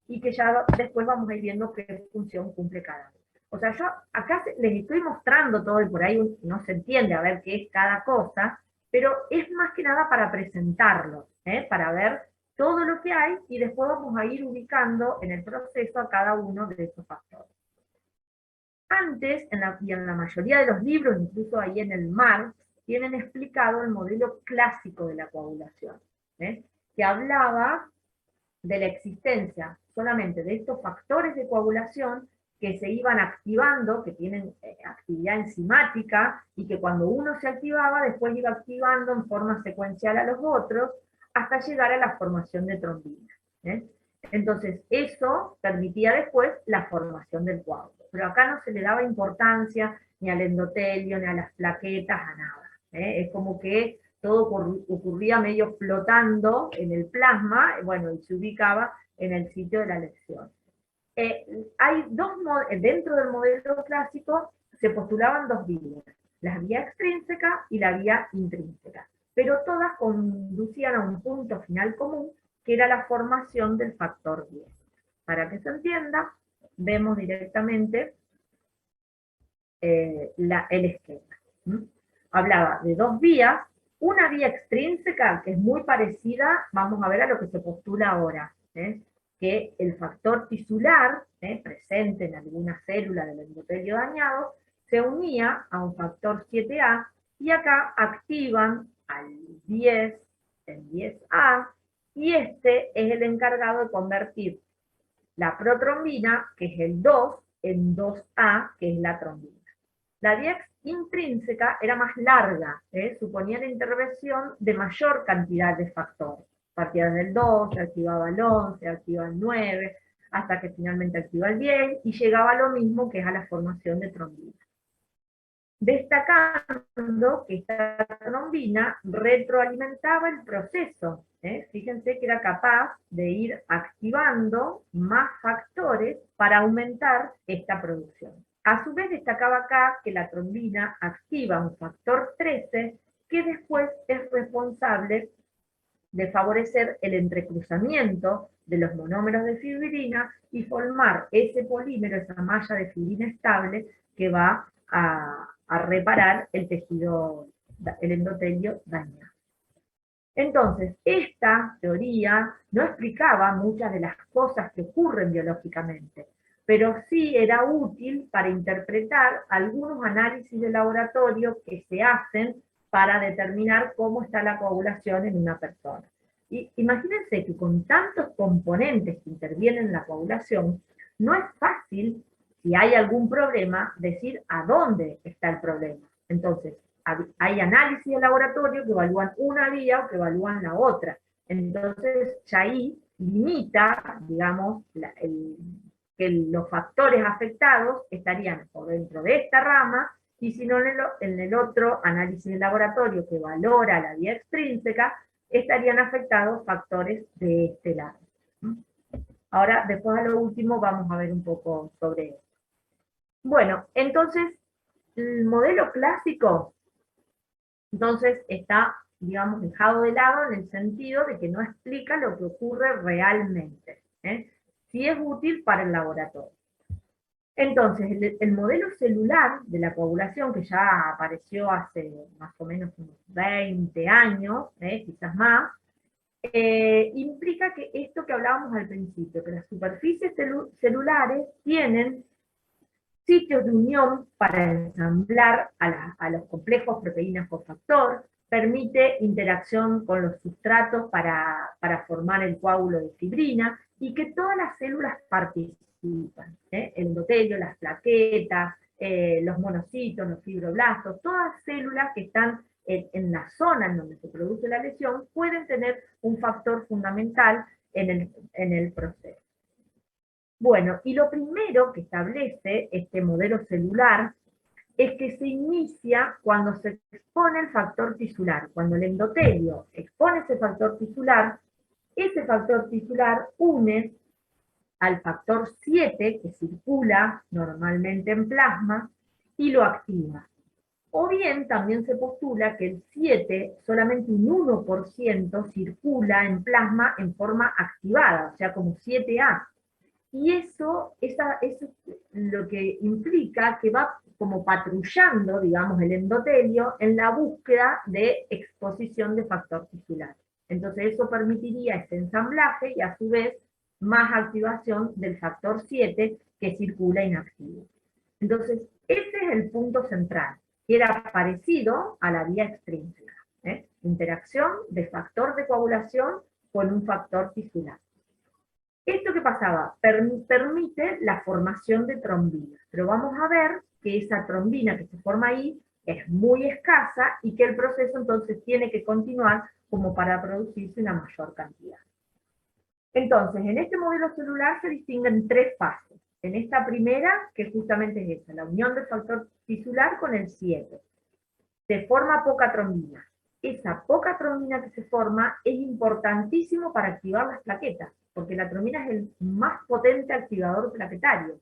y que ya después vamos a ir viendo qué función cumple cada uno. O sea, yo acá les estoy mostrando todo, y por ahí no se entiende a ver qué es cada cosa, pero es más que nada para presentarlo, para ver todo lo que hay, y después vamos a ir ubicando en el proceso a cada uno de esos factores. Antes, y en la mayoría de los libros, incluso ahí en el Marx, tienen explicado el modelo clásico de la coagulación, que hablaba de la existencia solamente de estos factores de coagulación que se iban activando, que tienen actividad enzimática, y que cuando uno se activaba, después iba activando en forma secuencial a los otros, hasta llegar a la formación de trombina. Entonces, eso permitía después la formación del coágulo. Pero acá no se le daba importancia ni al endotelio, ni a las plaquetas, a nada. Es como que todo ocurría medio flotando en el plasma, bueno, y se ubicaba en el sitio de la lesión. Hay dentro del modelo clásico se postulaban dos vías, la vía extrínseca y la vía intrínseca, pero todas conducían a un punto final común, que era la formación del factor 10. Para que se entienda, vemos directamente el esquema. Hablaba de dos vías, una vía extrínseca, que es muy parecida, vamos a ver a lo que se postula ahora, que el factor tisular, presente en alguna célula del endotelio dañado, se unía a un factor 7A, y acá activan al 10 en 10A, y este es el encargado de convertir la protrombina, que es el 2, en 2A, que es la trombina. La vía intrínseca era más larga, suponía la intervención de mayor cantidad de factores. Partía del 2, se activaba el 11, se activaba el 9, hasta que finalmente activa el 10, y llegaba a lo mismo, que es a la formación de trombina. Destacando que esta trombina retroalimentaba el proceso. Fíjense que era capaz de ir activando más factores para aumentar esta producción. A su vez destacaba acá que la trombina activa un factor 13, que después es responsable de favorecer el entrecruzamiento de los monómeros de fibrina y formar ese polímero, esa malla de fibrina estable, que va a reparar el tejido, el endotelio dañado. Entonces, esta teoría no explicaba muchas de las cosas que ocurren biológicamente, pero sí era útil para interpretar algunos análisis de laboratorio que se hacen para determinar cómo está la coagulación en una persona. Y imagínense que con tantos componentes que intervienen en la coagulación, no es fácil, si hay algún problema, decir a dónde está el problema. Entonces, hay análisis de laboratorio que evalúan una vía o que evalúan la otra. Entonces, ya ahí limita, digamos, que los factores afectados estarían por dentro de esta rama, y si no en el otro análisis de laboratorio que valora la vía extrínseca, estarían afectados factores de este lado. Ahora, después a lo último, vamos a ver un poco sobre eso. Bueno, entonces, el modelo clásico, entonces, está digamos, dejado de lado en el sentido de que no explica lo que ocurre realmente. Sí es útil para el laboratorio. Entonces, el modelo celular de la coagulación, que ya apareció hace más o menos unos 20 años, quizás más, implica que esto que hablábamos al principio, que las superficies celulares tienen sitios de unión para ensamblar a los complejos proteínas cofactor, permite interacción con los sustratos para formar el coágulo de fibrina, y que todas las células participan, el endotelio, las plaquetas, los monocitos, los fibroblastos, todas células que están en la zona en donde se produce la lesión, pueden tener un factor fundamental en el proceso. Bueno, y lo primero que establece este modelo celular es que se inicia cuando se expone el factor tisular. Cuando el endotelio expone ese factor tisular une al factor 7, que circula normalmente en plasma, y lo activa. O bien también se postula que el 7, solamente un 1% circula en plasma en forma activada, o sea, como 7A. Y eso es lo que implica que va como patrullando, digamos, el endotelio en la búsqueda de exposición de factor tisular. Entonces eso permitiría este ensamblaje y a su vez más activación del factor 7 que circula inactivo. Entonces ese es el punto central, que era parecido a la vía extrínseca. Interacción de factor de coagulación con un factor tisular. ¿Esto qué pasaba? Permite la formación de trombina, pero vamos a ver que esa trombina que se forma ahí es muy escasa y que el proceso entonces tiene que continuar como para producirse una mayor cantidad. Entonces, en este modelo celular se distinguen tres fases. En esta primera, que justamente es esa, la unión del factor tisular con el 7. Se forma poca trombina. Esa poca trombina que se forma es importantísimo para activar las plaquetas, porque la trombina es el más potente activador plaquetario.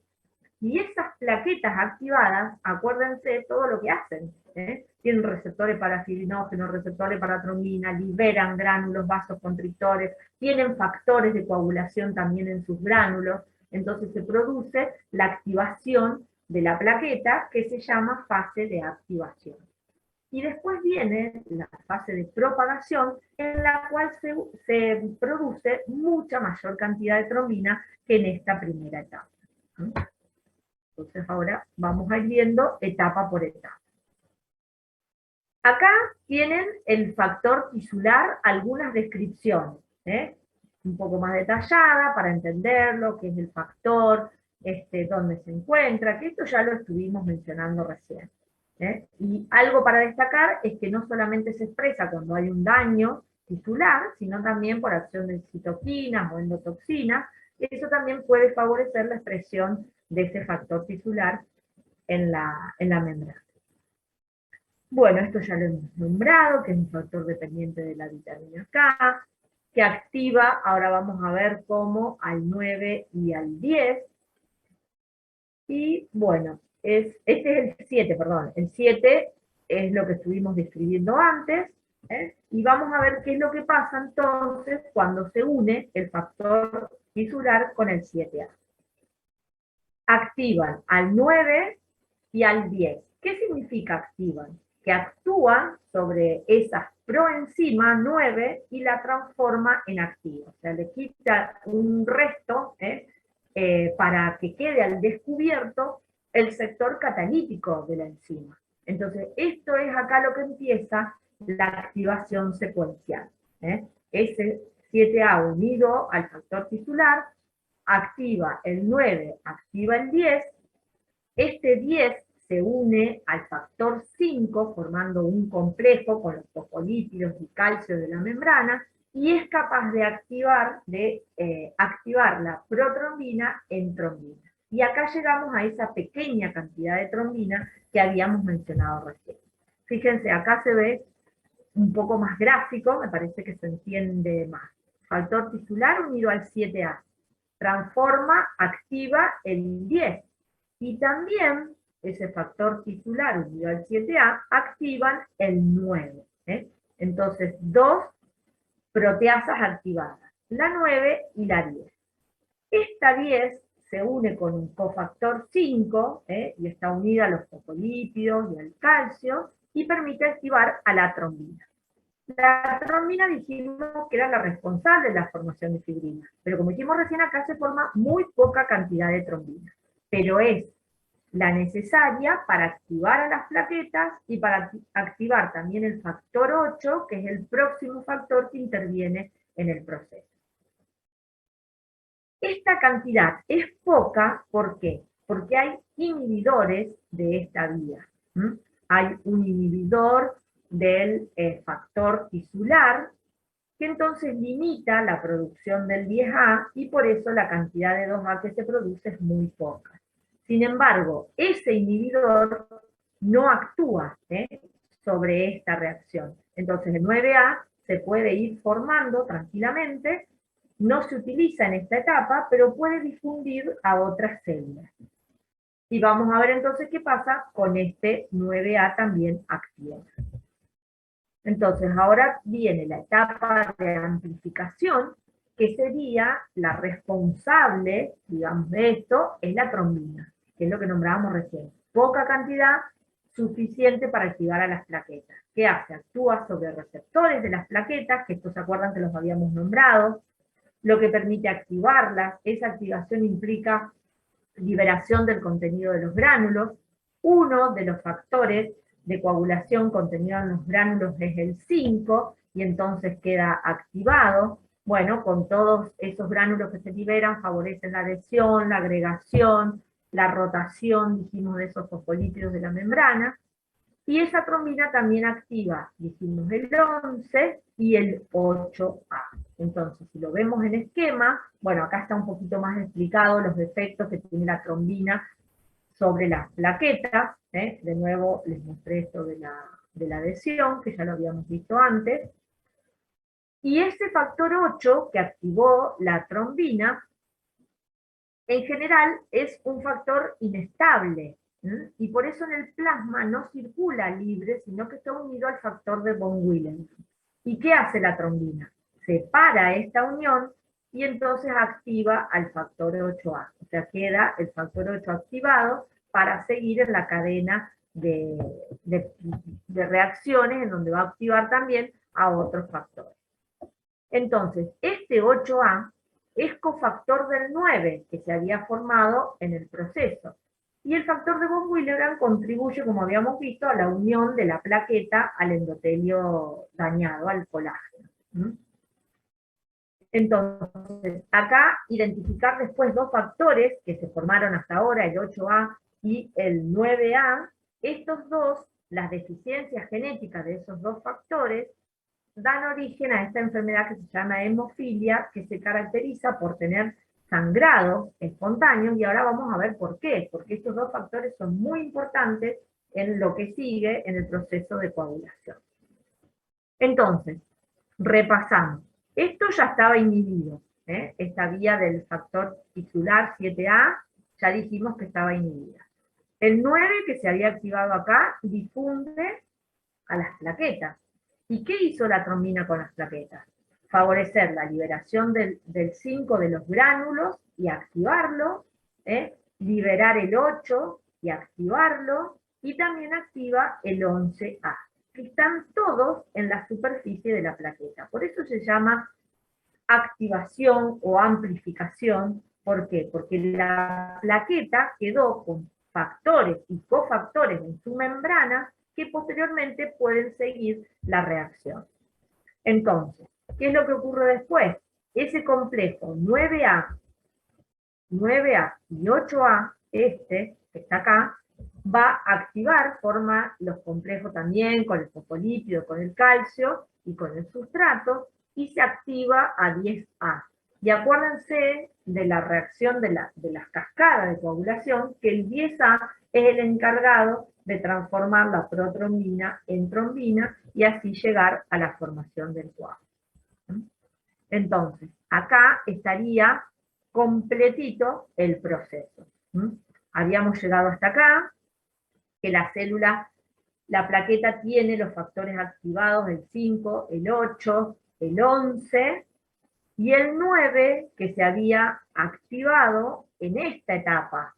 Y esas plaquetas activadas, acuérdense todo lo que hacen. Tienen receptores para fibrinógeno, receptores para trombina, liberan gránulos vasoconstrictores, tienen factores de coagulación también en sus gránulos, entonces se produce la activación de la plaqueta que se llama fase de activación. Y después viene la fase de propagación, en la cual se produce mucha mayor cantidad de trombina que en esta primera etapa. Entonces ahora vamos a ir viendo etapa por etapa. Acá tienen el factor tisular, algunas descripciones, un poco más detallada para entenderlo, qué es el factor, dónde se encuentra, que esto ya lo estuvimos mencionando recién. Y algo para destacar es que no solamente se expresa cuando hay un daño tisular, sino también por acción de citoquinas o endotoxinas. Eso también puede favorecer la expresión de ese factor tisular en la membrana. Bueno, esto ya lo hemos nombrado, que es un factor dependiente de la vitamina K, que activa, ahora vamos a ver cómo, al 9 y al 10. Y bueno, este es el 7, perdón. El 7 es lo que estuvimos describiendo antes, y vamos a ver qué es lo que pasa entonces cuando se une el factor tisular con el 7A. Activan al 9 y al 10. ¿Qué significa activan? Que actúan sobre esas proenzimas 9 y la transforma en activa. O sea, le quita un resto para que quede al descubierto el sector catalítico de la enzima. Entonces, esto es acá lo que empieza la activación secuencial. Ese 7A unido al factor tisular activa el 9, activa el 10, este 10 se une al factor 5 formando un complejo con los fosfolípidos y calcio de la membrana, y es capaz de activar la protrombina en trombina. Y acá llegamos a esa pequeña cantidad de trombina que habíamos mencionado recién. Fíjense, acá se ve un poco más gráfico, me parece que se entiende más. Factor tisular unido al 7A. Transforma, activa el 10. Y también ese factor tisular unido al 7A activan el 9. Entonces, dos proteasas activadas, la 9 y la 10. Esta 10 se une con un cofactor 5, y está unida a los fosfolípidos y al calcio, y permite activar a la trombina. La trombina dijimos que era la responsable de la formación de fibrina, pero como dijimos recién, acá se forma muy poca cantidad de trombina, pero es la necesaria para activar a las plaquetas y para activar también el factor 8, que es el próximo factor que interviene en el proceso. Esta cantidad es poca, ¿por qué? Porque hay inhibidores de esta vía. Hay un inhibidor del factor tisular, que entonces limita la producción del 10A, y por eso la cantidad de 2A que se produce es muy poca. Sin embargo, ese inhibidor no actúa sobre esta reacción. Entonces el 9A se puede ir formando tranquilamente, no se utiliza en esta etapa, pero puede difundir a otras células. Y vamos a ver entonces qué pasa con este 9A también activo. Entonces ahora viene la etapa de amplificación, que sería la responsable, digamos, de esto, es la trombina, que es lo que nombrábamos recién. Poca cantidad, suficiente para activar a las plaquetas. ¿Qué hace? Actúa sobre receptores de las plaquetas, que estos se acuerdan que los habíamos nombrado, lo que permite activarlas. Esa activación implica liberación del contenido de los gránulos. Uno de los factores de coagulación contenido en los gránulos es el 5, y entonces queda activado. Bueno, con todos esos gránulos que se liberan, favorecen la adhesión, la agregación, la rotación, dijimos, de esos fosfolípidos de la membrana. Y esa trombina también activa, dijimos, el 11 y el 8A. Entonces, si lo vemos en esquema, bueno, acá está un poquito más explicado los efectos que tiene la trombina sobre las plaquetas. De nuevo les mostré esto de la adhesión, que ya lo habíamos visto antes. Y ese factor 8 que activó la trombina, en general es un factor inestable, y por eso en el plasma no circula libre, sino que está unido al factor de von Willebrand. ¿Y qué hace la trombina? Separa esta unión y entonces activa al factor 8A. O sea, queda el factor 8 activado para seguir en la cadena de reacciones, en donde va a activar también a otros factores. Entonces, este 8A es cofactor del 9, que se había formado en el proceso. Y el factor de von Willebrand contribuye, como habíamos visto, a la unión de la plaqueta al endotelio dañado, al colágeno. Entonces, acá identificar después dos factores que se formaron hasta ahora, el 8A y el 9A. Estos dos, las deficiencias genéticas de esos dos factores, dan origen a esta enfermedad que se llama hemofilia, que se caracteriza por tener sangrado espontáneo, y ahora vamos a ver por qué, porque estos dos factores son muy importantes en lo que sigue en el proceso de coagulación. Entonces, repasamos. Esto ya estaba inhibido, esta vía del factor tisular 7A, ya dijimos que estaba inhibida. El 9, que se había activado acá, difunde a las plaquetas. ¿Y qué hizo la trombina con las plaquetas? Favorecer la liberación del 5 de los gránulos y activarlo, liberar el 8 y activarlo, y también activa el 11A, que están todos en la superficie de la plaqueta. Por eso se llama activación o amplificación. ¿Por qué? Porque la plaqueta quedó con factores y cofactores en su membrana que posteriormente pueden seguir la reacción. Entonces, ¿qué es lo que ocurre después? Ese complejo 9A y 8A, que está acá, va a activar, forma los complejos también con el fosfolípido, con el calcio y con el sustrato, y se activa a 10A. Y acuérdense de la reacción de las cascadas de coagulación, que el 10A es el encargado de transformar la protrombina en trombina y así llegar a la formación del coágulo. Entonces, acá estaría completito el proceso. Habíamos llegado hasta acá, que la célula la plaqueta tiene los factores activados el 5, el 8, el 11 y el 9 que se había activado en esta etapa.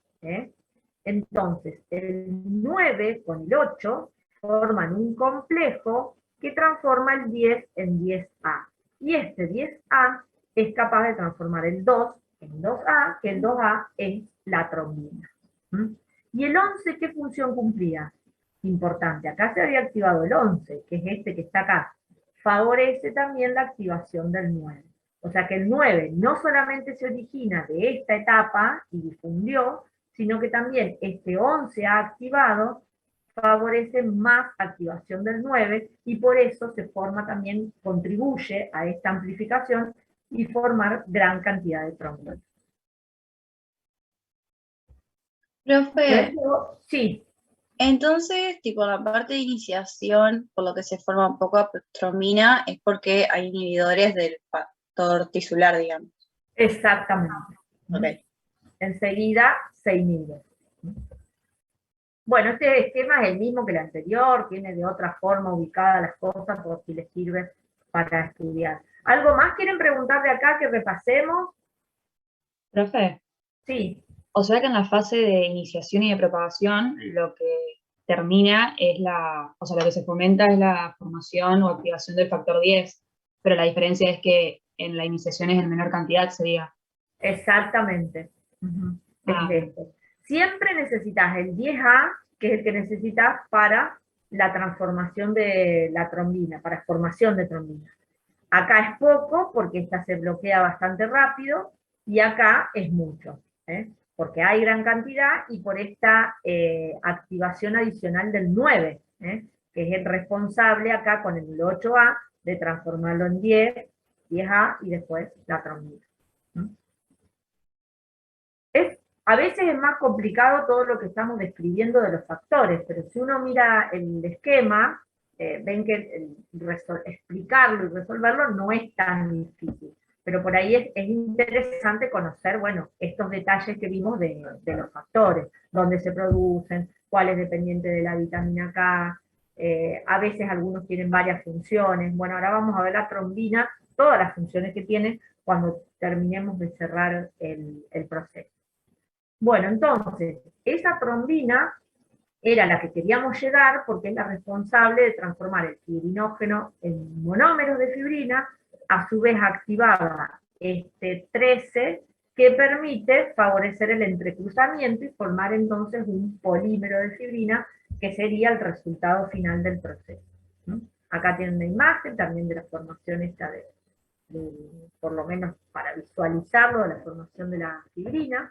Entonces, el 9 con el 8 forman un complejo que transforma el 10 en 10A. Y este 10A es capaz de transformar el 2 en 2A, que el 2A es la trombina. ¿Y el 11 qué función cumplía? Importante, acá se había activado el 11, que es este que está acá. Favorece también la activación del 9. O sea que el 9 no solamente se origina de esta etapa y difundió, sino que también este 11 ha activado, favorece más activación del 9 y por eso se forma también, contribuye a esta amplificación y formar gran cantidad de trombones. Profe, Luego, sí, entonces, tipo, la parte de iniciación, por lo que se forma un poco de trombina, es porque hay inhibidores del factor tisular, digamos. exactamente. Ok. Enseguida se inhibe. Bueno, este esquema es el mismo que el anterior, tiene de otra forma ubicadas las cosas por si les sirve para estudiar. ¿Algo más quieren preguntar de acá que repasemos? Profe, Sí, o sea que en la fase de iniciación y de propagación, lo que termina es o sea, lo que se fomenta es la formación o activación del factor 10, pero la diferencia es que en la iniciación es en menor cantidad, sería. exactamente. Ujú, Ah, es esto. Siempre necesitas el 10A, que es el que necesitas para la transformación de la trombina, para formación de trombina. Acá es poco, porque esta se bloquea bastante rápido, y acá es mucho, porque hay gran cantidad, y por esta activación adicional del 9, que es el responsable acá con el 8A, de transformarlo en 10, 10A, y después la trombina. A veces es más complicado todo lo que estamos describiendo de los factores, pero si uno mira el esquema, ven que explicarlo y resolverlo no es tan difícil. Pero por ahí es interesante conocer, bueno, estos detalles que vimos de los factores, dónde se producen, cuál es dependiente de la vitamina K, a veces algunos tienen varias funciones. Bueno, ahora vamos a ver la trombina, todas las funciones que tiene cuando terminemos de cerrar el proceso. Bueno, entonces, esa trombina era la que queríamos llegar porque es la responsable de transformar el fibrinógeno en monómeros de fibrina, a su vez activaba este 13 que permite favorecer el entrecruzamiento y formar entonces un polímero de fibrina que sería el resultado final del proceso. Acá tienen una imagen también de la formación esta por lo menos para visualizarlo, de la formación de la fibrina.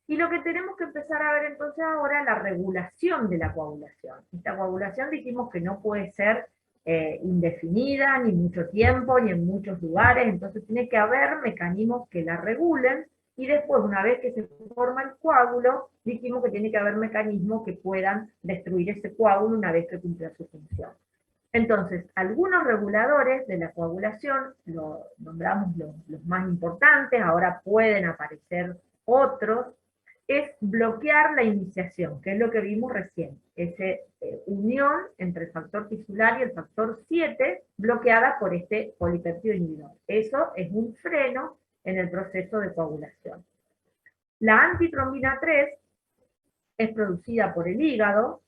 Y lo que tenemos que empezar a ver entonces ahora es la regulación de la coagulación. Esta coagulación dijimos que no puede ser indefinida, ni mucho tiempo, ni en muchos lugares, entonces tiene que haber mecanismos que la regulen, y después, una vez que se forma el coágulo, dijimos que tiene que haber mecanismos que puedan destruir ese coágulo una vez que cumpla su función. Entonces, algunos reguladores de la coagulación, lo nombramos los más importantes, ahora pueden aparecer otros, es bloquear la iniciación, que es lo que vimos recién, esa unión entre el factor tisular y el factor 7, bloqueada por este polipéptido inhibidor. Eso es un freno en el proceso de coagulación. La antitrombina 3 es producida por el hígado,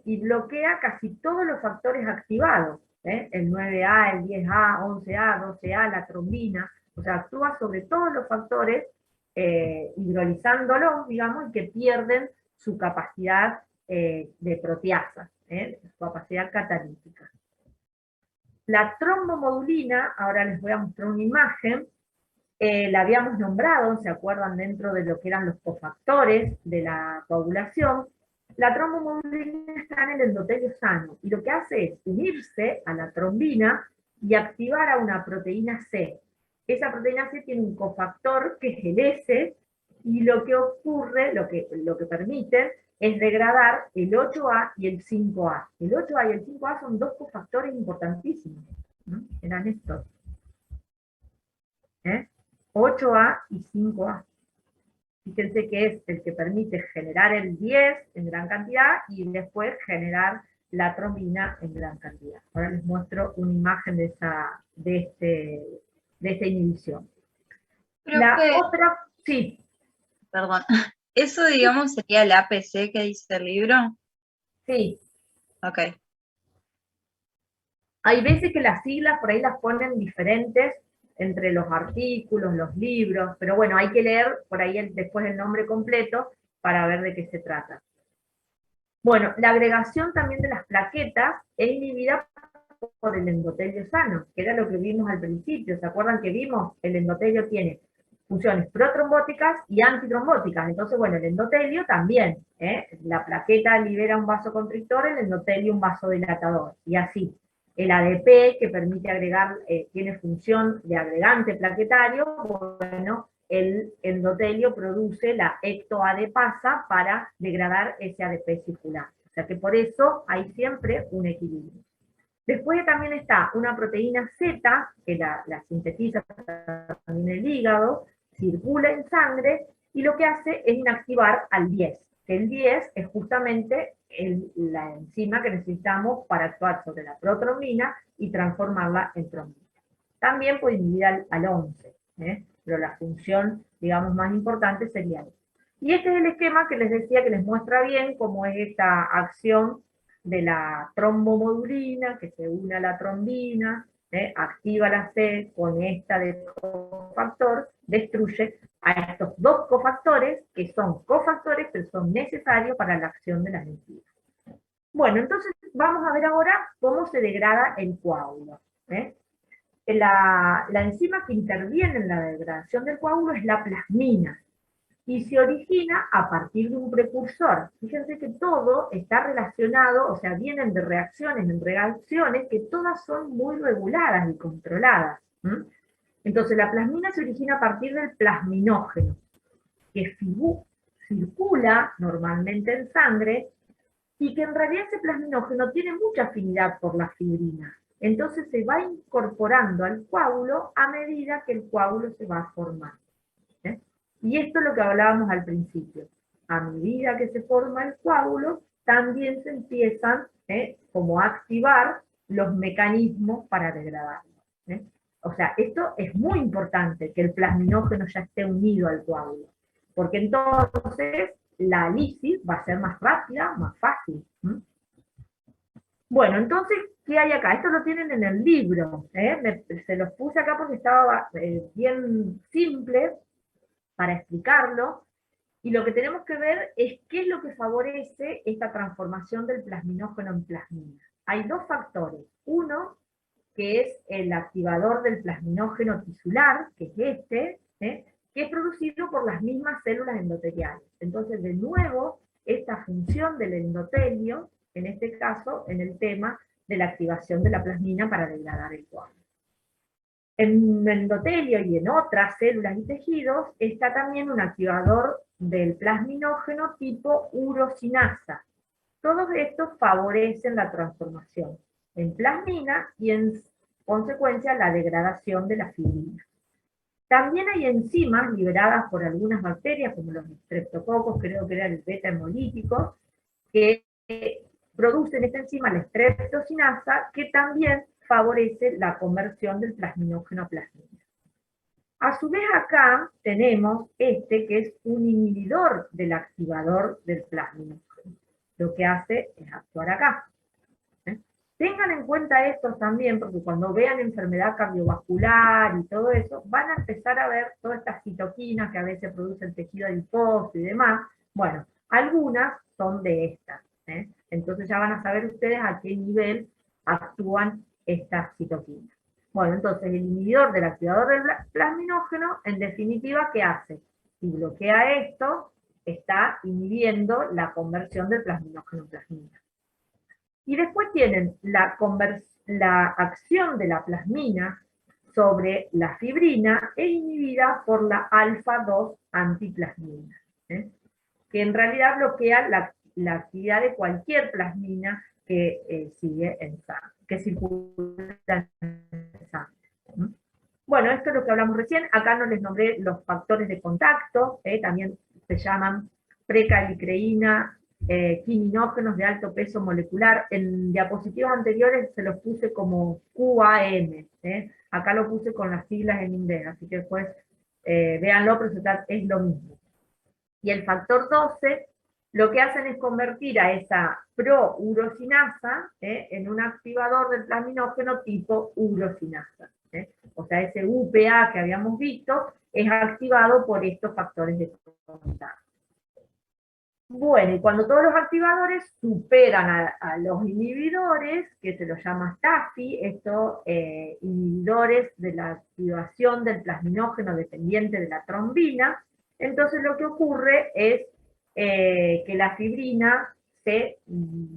y bloquea casi todos los factores activados, el 9A, el 10A, 11A, 12A, la trombina, o sea, actúa sobre todos los factores, hidrolizándolos, digamos, y que pierden su capacidad de proteasa, su capacidad catalítica. La trombomodulina, ahora les voy a mostrar una imagen, la habíamos nombrado, ¿se acuerdan? Dentro de lo que eran los cofactores de la coagulación. La trombomodulina está en el endotelio sano, y lo que hace es unirse a la trombina y activar a una proteína C. Esa proteína C tiene un cofactor que es el S, y lo que ocurre, lo que permite, es degradar el 8A y el 5A. El 8A y el 5A son dos cofactores importantísimos, ¿no? Eran estos. 8A y 5A. Fíjense que es el que permite generar el 10 en gran cantidad y después generar la trombina en gran cantidad. Ahora les muestro una imagen de esta inhibición. La Profe, otra, sí, perdón, ¿eso digamos sería el APC que dice el libro? sí. Ok. Hay veces que las siglas por ahí las ponen diferentes entre los artículos, los libros, pero bueno, hay que leer por ahí después el nombre completo para ver de qué se trata. Bueno, la agregación también de las plaquetas es inhibida por el endotelio sano, que era lo que vimos al principio. ¿Se acuerdan que vimos? El endotelio tiene funciones protrombóticas y antitrombóticas. Entonces, bueno, el endotelio también. La plaqueta libera un vasoconstrictor, el endotelio un vasodilatador. Y así. El ADP, que permite agregar, tiene función de agregante plaquetario, bueno, el endotelio produce la ectoadepasa para degradar ese ADP circular. O sea que por eso hay siempre un equilibrio. Después también está una proteína Z, que la sintetiza también el hígado, circula en sangre, y lo que hace es inactivar al 10, que el 10 es justamente la enzima que necesitamos para actuar sobre la protrombina y transformarla en trombina. También puede inhibir al 11, pero la función, digamos, más importante sería esta. Y este es el esquema que les decía que les muestra bien cómo es esta acción de la trombomodulina, que se une a la trombina, activa la C con esta de cofactor, destruye a estos dos cofactores, que son cofactores, pero son necesarios para la acción de las enzimas. Bueno, entonces vamos a ver ahora cómo se degrada el coágulo. La enzima que interviene en la degradación del coágulo es la plasmina, y se origina a partir de un precursor. Fíjense que todo está relacionado, o sea, vienen de reacciones en reacciones que todas son muy reguladas y controladas. Entonces la plasmina se origina a partir del plasminógeno, que circula normalmente en sangre, y que en realidad ese plasminógeno tiene mucha afinidad por la fibrina. Entonces se va incorporando al coágulo a medida que el coágulo se va formando. Y esto es lo que hablábamos al principio. A medida que se forma el coágulo, también se empiezan como a activar los mecanismos para degradarlo. O sea, esto es muy importante, que el plasminógeno ya esté unido al coágulo, porque entonces la lisis va a ser más rápida, más fácil. Bueno, entonces, ¿qué hay acá? Esto lo tienen en el libro. Se los puse acá porque estaba bien simple para explicarlo, y lo que tenemos que ver es qué es lo que favorece esta transformación del plasminógeno en plasmina. Hay dos factores. Uno, que es el activador del plasminógeno tisular, que es este, que es producido por las mismas células endoteliales. Entonces, de nuevo, esta función del endotelio, en este caso, en el tema de la activación de la plasmina para degradar el coágulo. En el endotelio y en otras células y tejidos está también un activador del plasminógeno tipo urosinasa. Todos estos favorecen la transformación en plasmina y en consecuencia la degradación de la fibrina. También hay enzimas liberadas por algunas bacterias, como los estreptococos, creo que era el beta-hemolítico, que producen esta enzima, la streptosinasa, que también favorece la conversión del plasminógeno a plasmina. A su vez acá tenemos este que es un inhibidor del activador del plasminógeno. Lo que hace es actuar acá. Tengan en cuenta esto también, porque cuando vean enfermedad cardiovascular y todo eso, van a empezar a ver todas estas citoquinas que a veces produce el tejido adiposo y demás. Bueno, algunas son de estas. Entonces ya van a saber ustedes a qué nivel actúan estas citoquinas. Bueno, entonces el inhibidor del activador del plasminógeno, en definitiva, ¿qué hace? Si bloquea esto, está inhibiendo la conversión del plasminógeno en plasmina. Y después tienen la acción de la plasmina sobre la fibrina es inhibida por la alfa-2 antiplasmina, que en realidad bloquea la actividad de cualquier plasmina que sigue en sangre, que circula en sangre. Bueno, esto es lo que hablamos recién. Acá no les nombré los factores de contacto, también se llaman precalicreína, quiminógenos de alto peso molecular. En diapositivas anteriores se los puse como QAM, acá lo puse con las siglas en inglés, así que después véanlo, pero es lo mismo. Y el factor 12 lo que hacen es convertir a esa pro-urosinasa en un activador del plasminógeno tipo urosinasa. O sea, ese UPA que habíamos visto es activado por estos factores de contacto. Bueno, y cuando todos los activadores superan a los inhibidores, que se los llama TAFI, estos inhibidores de la activación del plasminógeno dependiente de la trombina, entonces lo que ocurre es que la fibrina se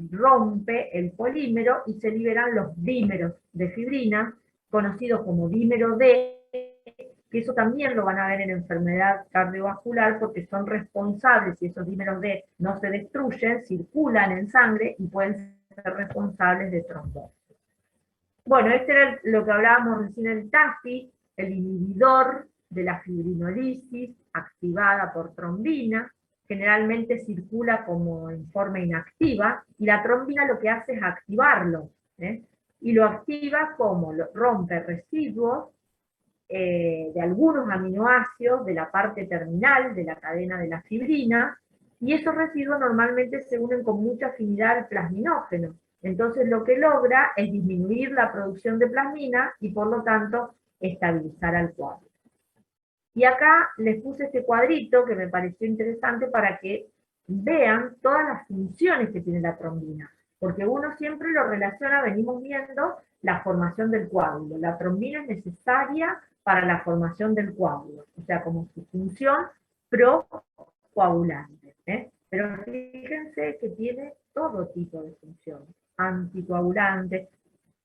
rompe el polímero y se liberan los dímeros de fibrina, conocidos como dímero D, que eso también lo van a ver en enfermedad cardiovascular porque son responsables, si esos dímeros D no se destruyen, circulan en sangre y pueden ser responsables de trombosis. Bueno, este era lo que hablábamos recién, el TAFI, el inhibidor de la fibrinolisis activada por trombina, generalmente circula como en forma inactiva, y la trombina lo que hace es activarlo, y lo activa como rompe residuos de algunos aminoácidos de la parte terminal de la cadena de la fibrina, y esos residuos normalmente se unen con mucha afinidad al plasminógeno. Entonces lo que logra es disminuir la producción de plasmina y por lo tanto estabilizar al coágulo. Y acá les puse este cuadrito que me pareció interesante para que vean todas las funciones que tiene la trombina, porque uno siempre lo relaciona, venimos viendo, la formación del coágulo. La trombina es necesaria para la formación del coágulo, o sea, como su función procoagulante. Pero fíjense que tiene todo tipo de funciones: anticoagulante,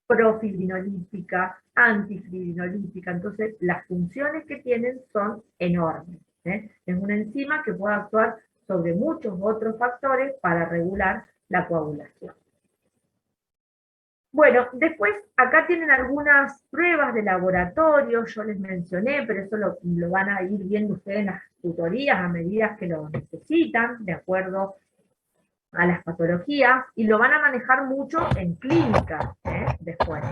profibrinolítica, antifibrinolítica. Entonces, las funciones que tienen son enormes. Es una enzima que puede actuar sobre muchos otros factores para regular la coagulación. Bueno, después acá tienen algunas pruebas de laboratorio, yo les mencioné, pero eso lo van a ir viendo ustedes en las tutorías a medida que lo necesitan, de acuerdo a las patologías, y lo van a manejar mucho en clínica después.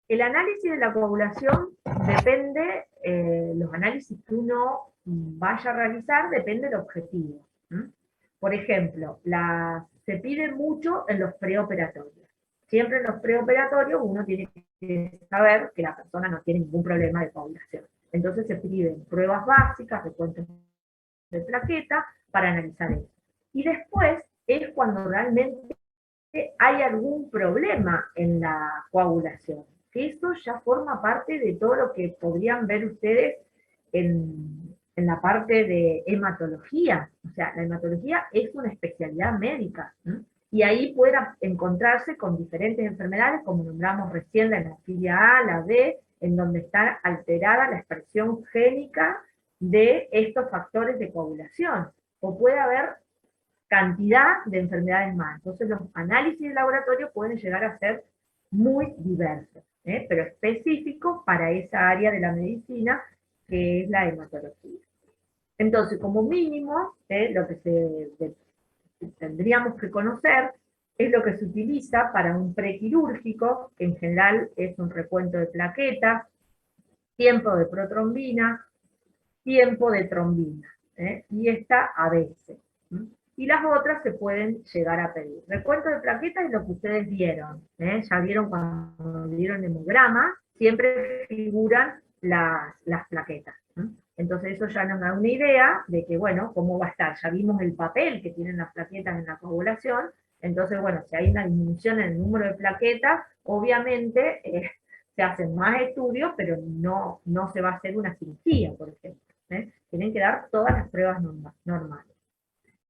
El análisis de la coagulación depende, los análisis que uno vaya a realizar depende del objetivo. Por ejemplo, se pide mucho en los preoperatorios. Siempre en los preoperatorios uno tiene que saber que la persona no tiene ningún problema de coagulación. Entonces se piden pruebas básicas, recuentos de plaqueta, para analizar eso. Y después es cuando realmente hay algún problema en la coagulación, que eso ya forma parte de todo lo que podrían ver ustedes en la parte de hematología. O sea, la hematología es una especialidad médica, y ahí puede encontrarse con diferentes enfermedades, como nombramos recién la hemofilia A, la B, en donde está alterada la expresión génica de estos factores de coagulación, o puede haber cantidad de enfermedades más. Entonces los análisis de laboratorio pueden llegar a ser muy diversos, pero específicos para esa área de la medicina que es la hematología. Entonces, como mínimo, lo que tendríamos que conocer es lo que se utiliza para un prequirúrgico, que en general es un recuento de plaquetas, tiempo de protrombina, tiempo de trombina, y esta a veces. Y las otras se pueden llegar a pedir. Recuento de plaquetas es lo que ustedes vieron, ya vieron cuando vieron hemograma, siempre figuran las plaquetas. Entonces eso ya nos da una idea de que, bueno, cómo va a estar. Ya vimos el papel que tienen las plaquetas en la coagulación, entonces, bueno, si hay una disminución en el número de plaquetas, obviamente se hacen más estudios, pero no se va a hacer una cirugía, por ejemplo. Tienen que dar todas las pruebas normales.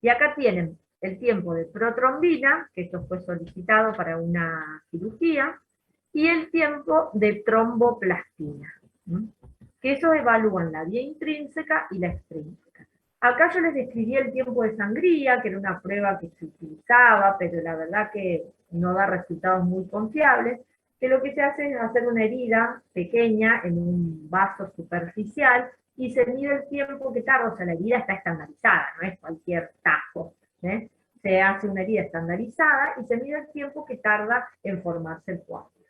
Y acá tienen el tiempo de protrombina, que esto fue solicitado para una cirugía, y el tiempo de tromboplastina, que esos evalúan la vía intrínseca y la extrínseca. Acá yo les describí el tiempo de sangría, que era una prueba que se utilizaba, pero la verdad que no da resultados muy confiables, que lo que se hace es hacer una herida pequeña en un vaso superficial, y se mide el tiempo que tarda, o sea, la herida está estandarizada, no es cualquier tajo, se hace una herida estandarizada y se mide el tiempo que tarda en formarse el coágulo.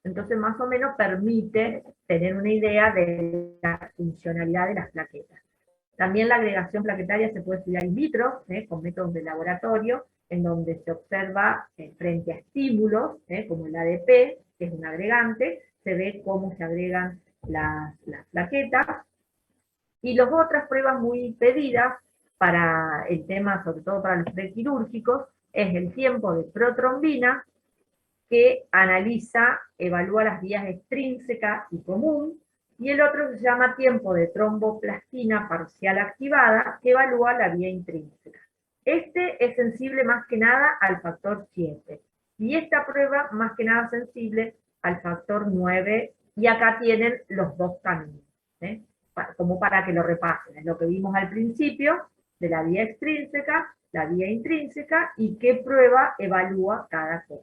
Entonces, más o menos permite tener una idea de la funcionalidad de las plaquetas. También la agregación plaquetaria se puede estudiar in vitro, con métodos de laboratorio, en donde se observa frente a estímulos, como el ADP, que es un agregante, se ve cómo se agregan las plaquetas. Y las otras pruebas muy pedidas para el tema, sobre todo para los prequirúrgicos, es el tiempo de protrombina, que evalúa las vías extrínseca y común, y el otro se llama tiempo de tromboplastina parcial activada, que evalúa la vía intrínseca. Este es sensible más que nada al factor 7, y esta prueba más que nada sensible al factor 9, y acá tienen los dos caminos, como para que lo repasen. Es lo que vimos al principio, de la vía extrínseca, la vía intrínseca, y qué prueba evalúa cada cosa.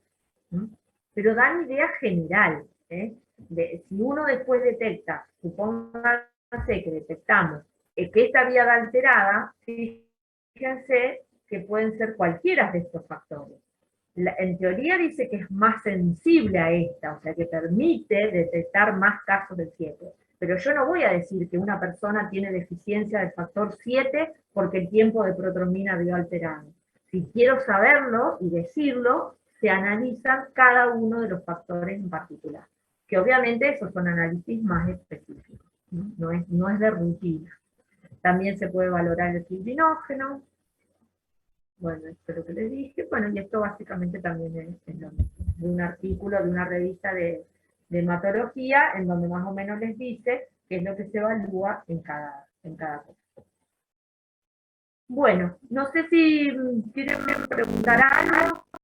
Pero dan idea general, si uno después detecta, supóngase que detectamos que esta vía da alterada, fíjense que pueden ser cualquiera de estos factores. En teoría dice que es más sensible a esta, o sea que permite detectar más casos del 7. Pero yo no voy a decir que una persona tiene deficiencia del factor 7 porque el tiempo de protrombina dio alterado. Si quiero saberlo y decirlo, se analizan cada uno de los factores en particular. Que obviamente esos son análisis más específicos, no es de rutina. También se puede valorar el fibrinógeno. Bueno, esto es lo que les dije. Bueno, y esto básicamente también es lo mismo. De un artículo de una revista de hematología, en donde más o menos les dice qué es lo que se evalúa en cada cosa. Bueno, no sé si quieren preguntar algo.